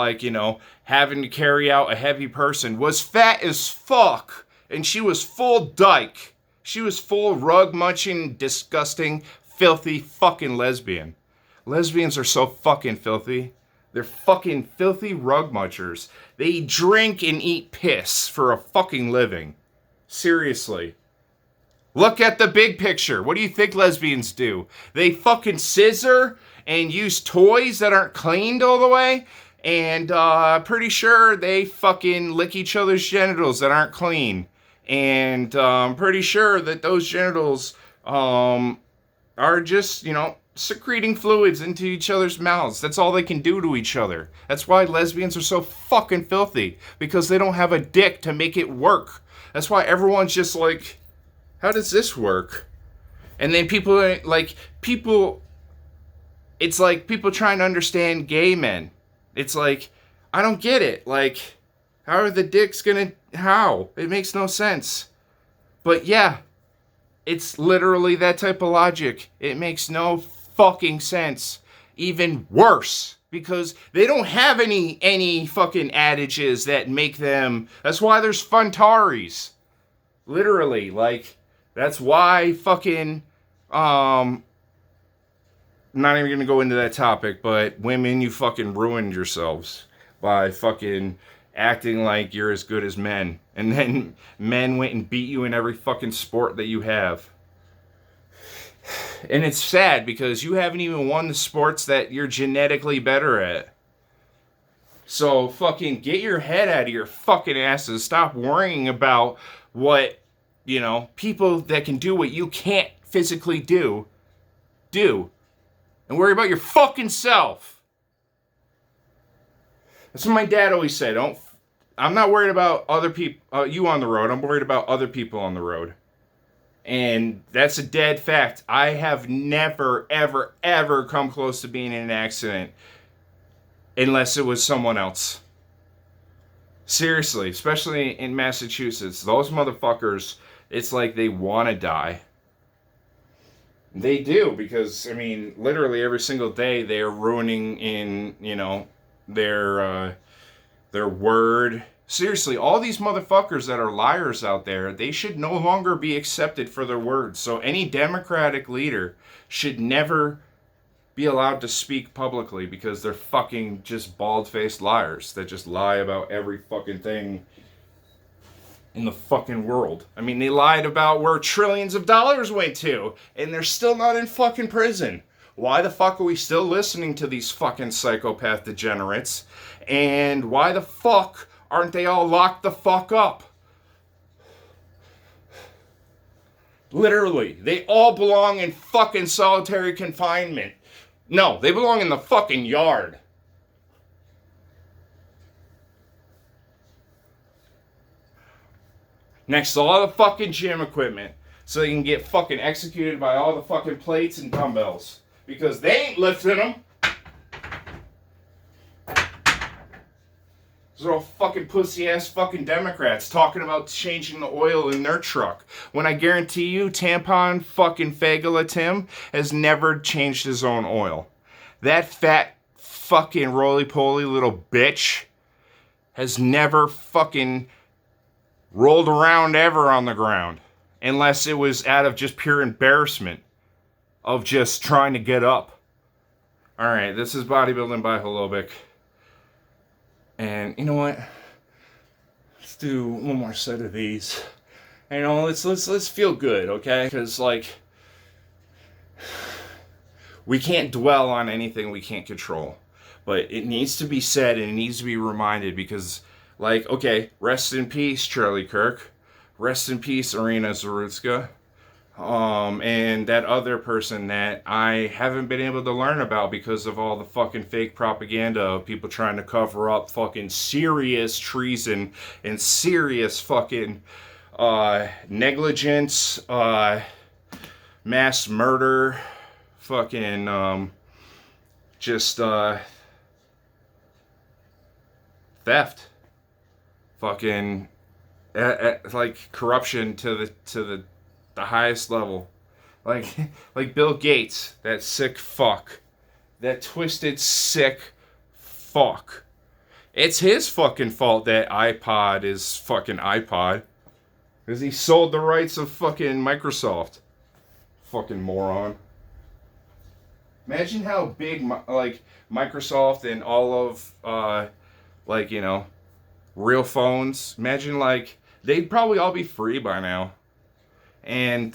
A: having to carry out a heavy person was fat as fuck. And she was full dyke. She was full rug munching, disgusting, filthy fucking lesbian. Lesbians are so fucking filthy. They're fucking filthy rug munchers. They drink and eat piss for a fucking living. Seriously. Look at the big picture. What do you think lesbians do? They fucking scissor and use toys that aren't cleaned all the way. And pretty sure they fucking lick each other's genitals that aren't clean. And I'm pretty sure that those genitals are just, secreting fluids into each other's mouths. That's all they can do to each other. That's why lesbians are so fucking filthy. Because they don't have a dick to make it work. That's why everyone's just like, how does this work? And then it's like people trying to understand gay men. It's like, I don't get it. Like, how are the dicks how? It makes no sense. But yeah, it's literally that type of logic. It makes no fucking sense. Even worse. Because they don't have any fucking adages that make them. That's why there's funtaris. Literally, that's why fucking, not even gonna go into that topic, but women, you fucking ruined yourselves by fucking acting like you're as good as men. And then men went and beat you in every fucking sport that you have. And it's sad because you haven't even won the sports that you're genetically better at. So fucking get your head out of your fucking asses. Stop worrying about what, people that can do what you can't physically do. And worry about your fucking self. That's what my dad always said. I'm not worried about other people, you on the road. I'm worried about other people on the road. And that's a dead fact. I have never, ever, ever come close to being in an accident unless it was someone else. Seriously, especially in Massachusetts. Those motherfuckers, it's like they want to die. They do, because, literally every single day they are ruining in, their word, Seriously, all these motherfuckers that are liars out there, they should no longer be accepted for their words. So any Democratic leader should never be allowed to speak publicly because they're fucking just bald-faced liars that just lie about every fucking thing in the fucking world. I mean, they lied about where trillions of dollars went to, and they're still not in fucking prison. Why the fuck are we still listening to these fucking psychopath degenerates? And why the fuck aren't they all locked the fuck up? Literally, they all belong in fucking solitary confinement. No, they belong in the fucking yard. Next to all the fucking gym equipment. So they can get fucking executed by all the fucking plates and dumbbells. Because they ain't lifting them. Those are all fucking pussy-ass fucking Democrats talking about changing the oil in their truck. When I guarantee you, tampon fucking Fagala Tim has never changed his own oil. That fat fucking roly-poly little bitch has never fucking rolled around ever on the ground. Unless it was out of just pure embarrassment of just trying to get up. Alright, this is Bodybuilding by Holobic. And you know what? Let's do one more set of these. You know, let's feel good, okay? Because like we can't dwell on anything we can't control. But it needs to be said and it needs to be reminded because like, okay, rest in peace, Charlie Kirk. Rest in peace, Irina Zarutska. And that other person that I haven't been able to learn about because of all the fucking fake propaganda of people trying to cover up fucking serious treason and serious fucking negligence, mass murder, fucking just theft, fucking like corruption to the highest level. Like Bill Gates, that sick fuck. That twisted sick fuck. It's his fucking fault that iPod is fucking iPod. Because he sold the rights of fucking Microsoft. Fucking moron. Imagine how big like Microsoft and all of like, you know, real phones. Imagine like they'd probably all be free by now. And,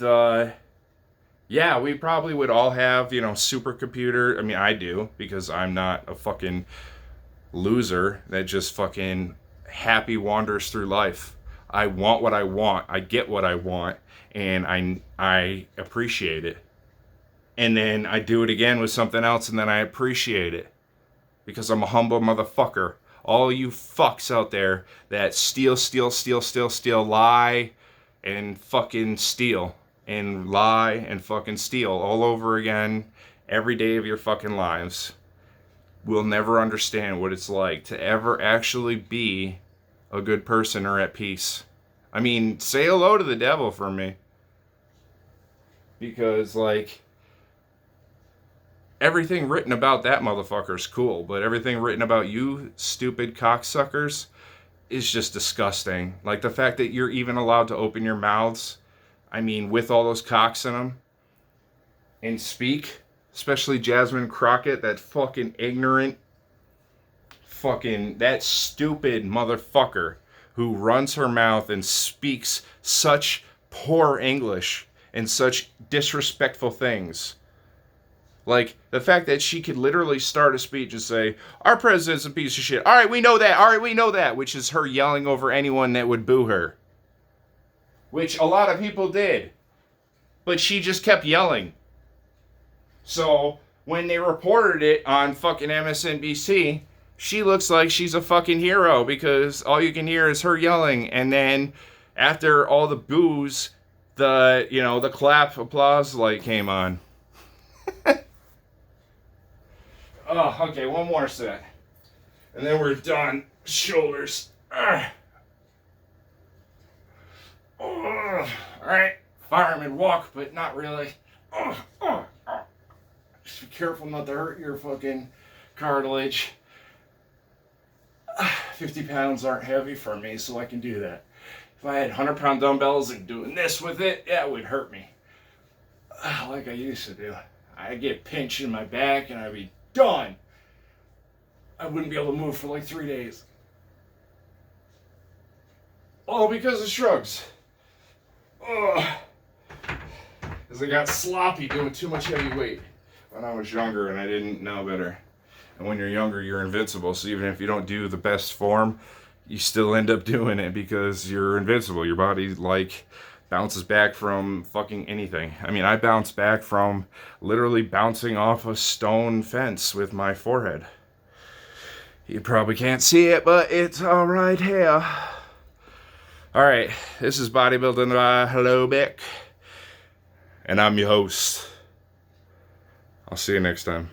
A: yeah, we probably would all have, you know, supercomputer. I mean, I do, because I'm not a fucking loser that just fucking happy wanders through life. I want what I want. I get what I want. And I appreciate it. And then I do it again with something else, and then I appreciate it. Because I'm a humble motherfucker. All you fucks out there that steal, lie, and fucking steal, and lie, and fucking steal all over again every day of your fucking lives will never understand what it's like to ever actually be a good person or at peace. I mean, say hello to the devil for me. Because, like, everything written about that motherfucker's cool, but everything written about you, stupid cocksuckers, is just disgusting. Like the fact that you're even allowed to open your mouths, I mean, with all those cocks in them, and speak, especially Jasmine Crockett, that fucking ignorant, fucking, that stupid motherfucker who runs her mouth and speaks such poor English and such disrespectful things. Like, the fact that she could literally start a speech and say, our president's a piece of shit. All right, we know that. All right, we know that. Which is her yelling over anyone that would boo her. Which a lot of people did. But she just kept yelling. So, when they reported it on fucking MSNBC, she looks like she's a fucking hero because all you can hear is her yelling. And then, after all the boos, the, you know, the clap applause light came on. Oh, okay, one more set. And then we're done. Shoulders. Alright, fireman walk, but not really. Just be careful not to hurt your fucking cartilage. 50 pounds aren't heavy for me, so I can do that. If I had 100-pound dumbbells and doing this with it, yeah, it would hurt me. Like I used to do. I'd get pinched in my back and I'd be done. I wouldn't be able to move for like 3 days. All because of shrugs. Ugh. Because I got sloppy doing too much heavy weight when I was younger and I didn't know better. And when you're younger, you're invincible. So even if you don't do the best form, you still end up doing it because you're invincible. Your body, like, bounces back from fucking anything. I mean, I bounced back from literally bouncing off a stone fence with my forehead. You probably can't see it, but it's all right here. All right, this is Bodybuilding by Hello Beck, and I'm your host. I'll see you next time.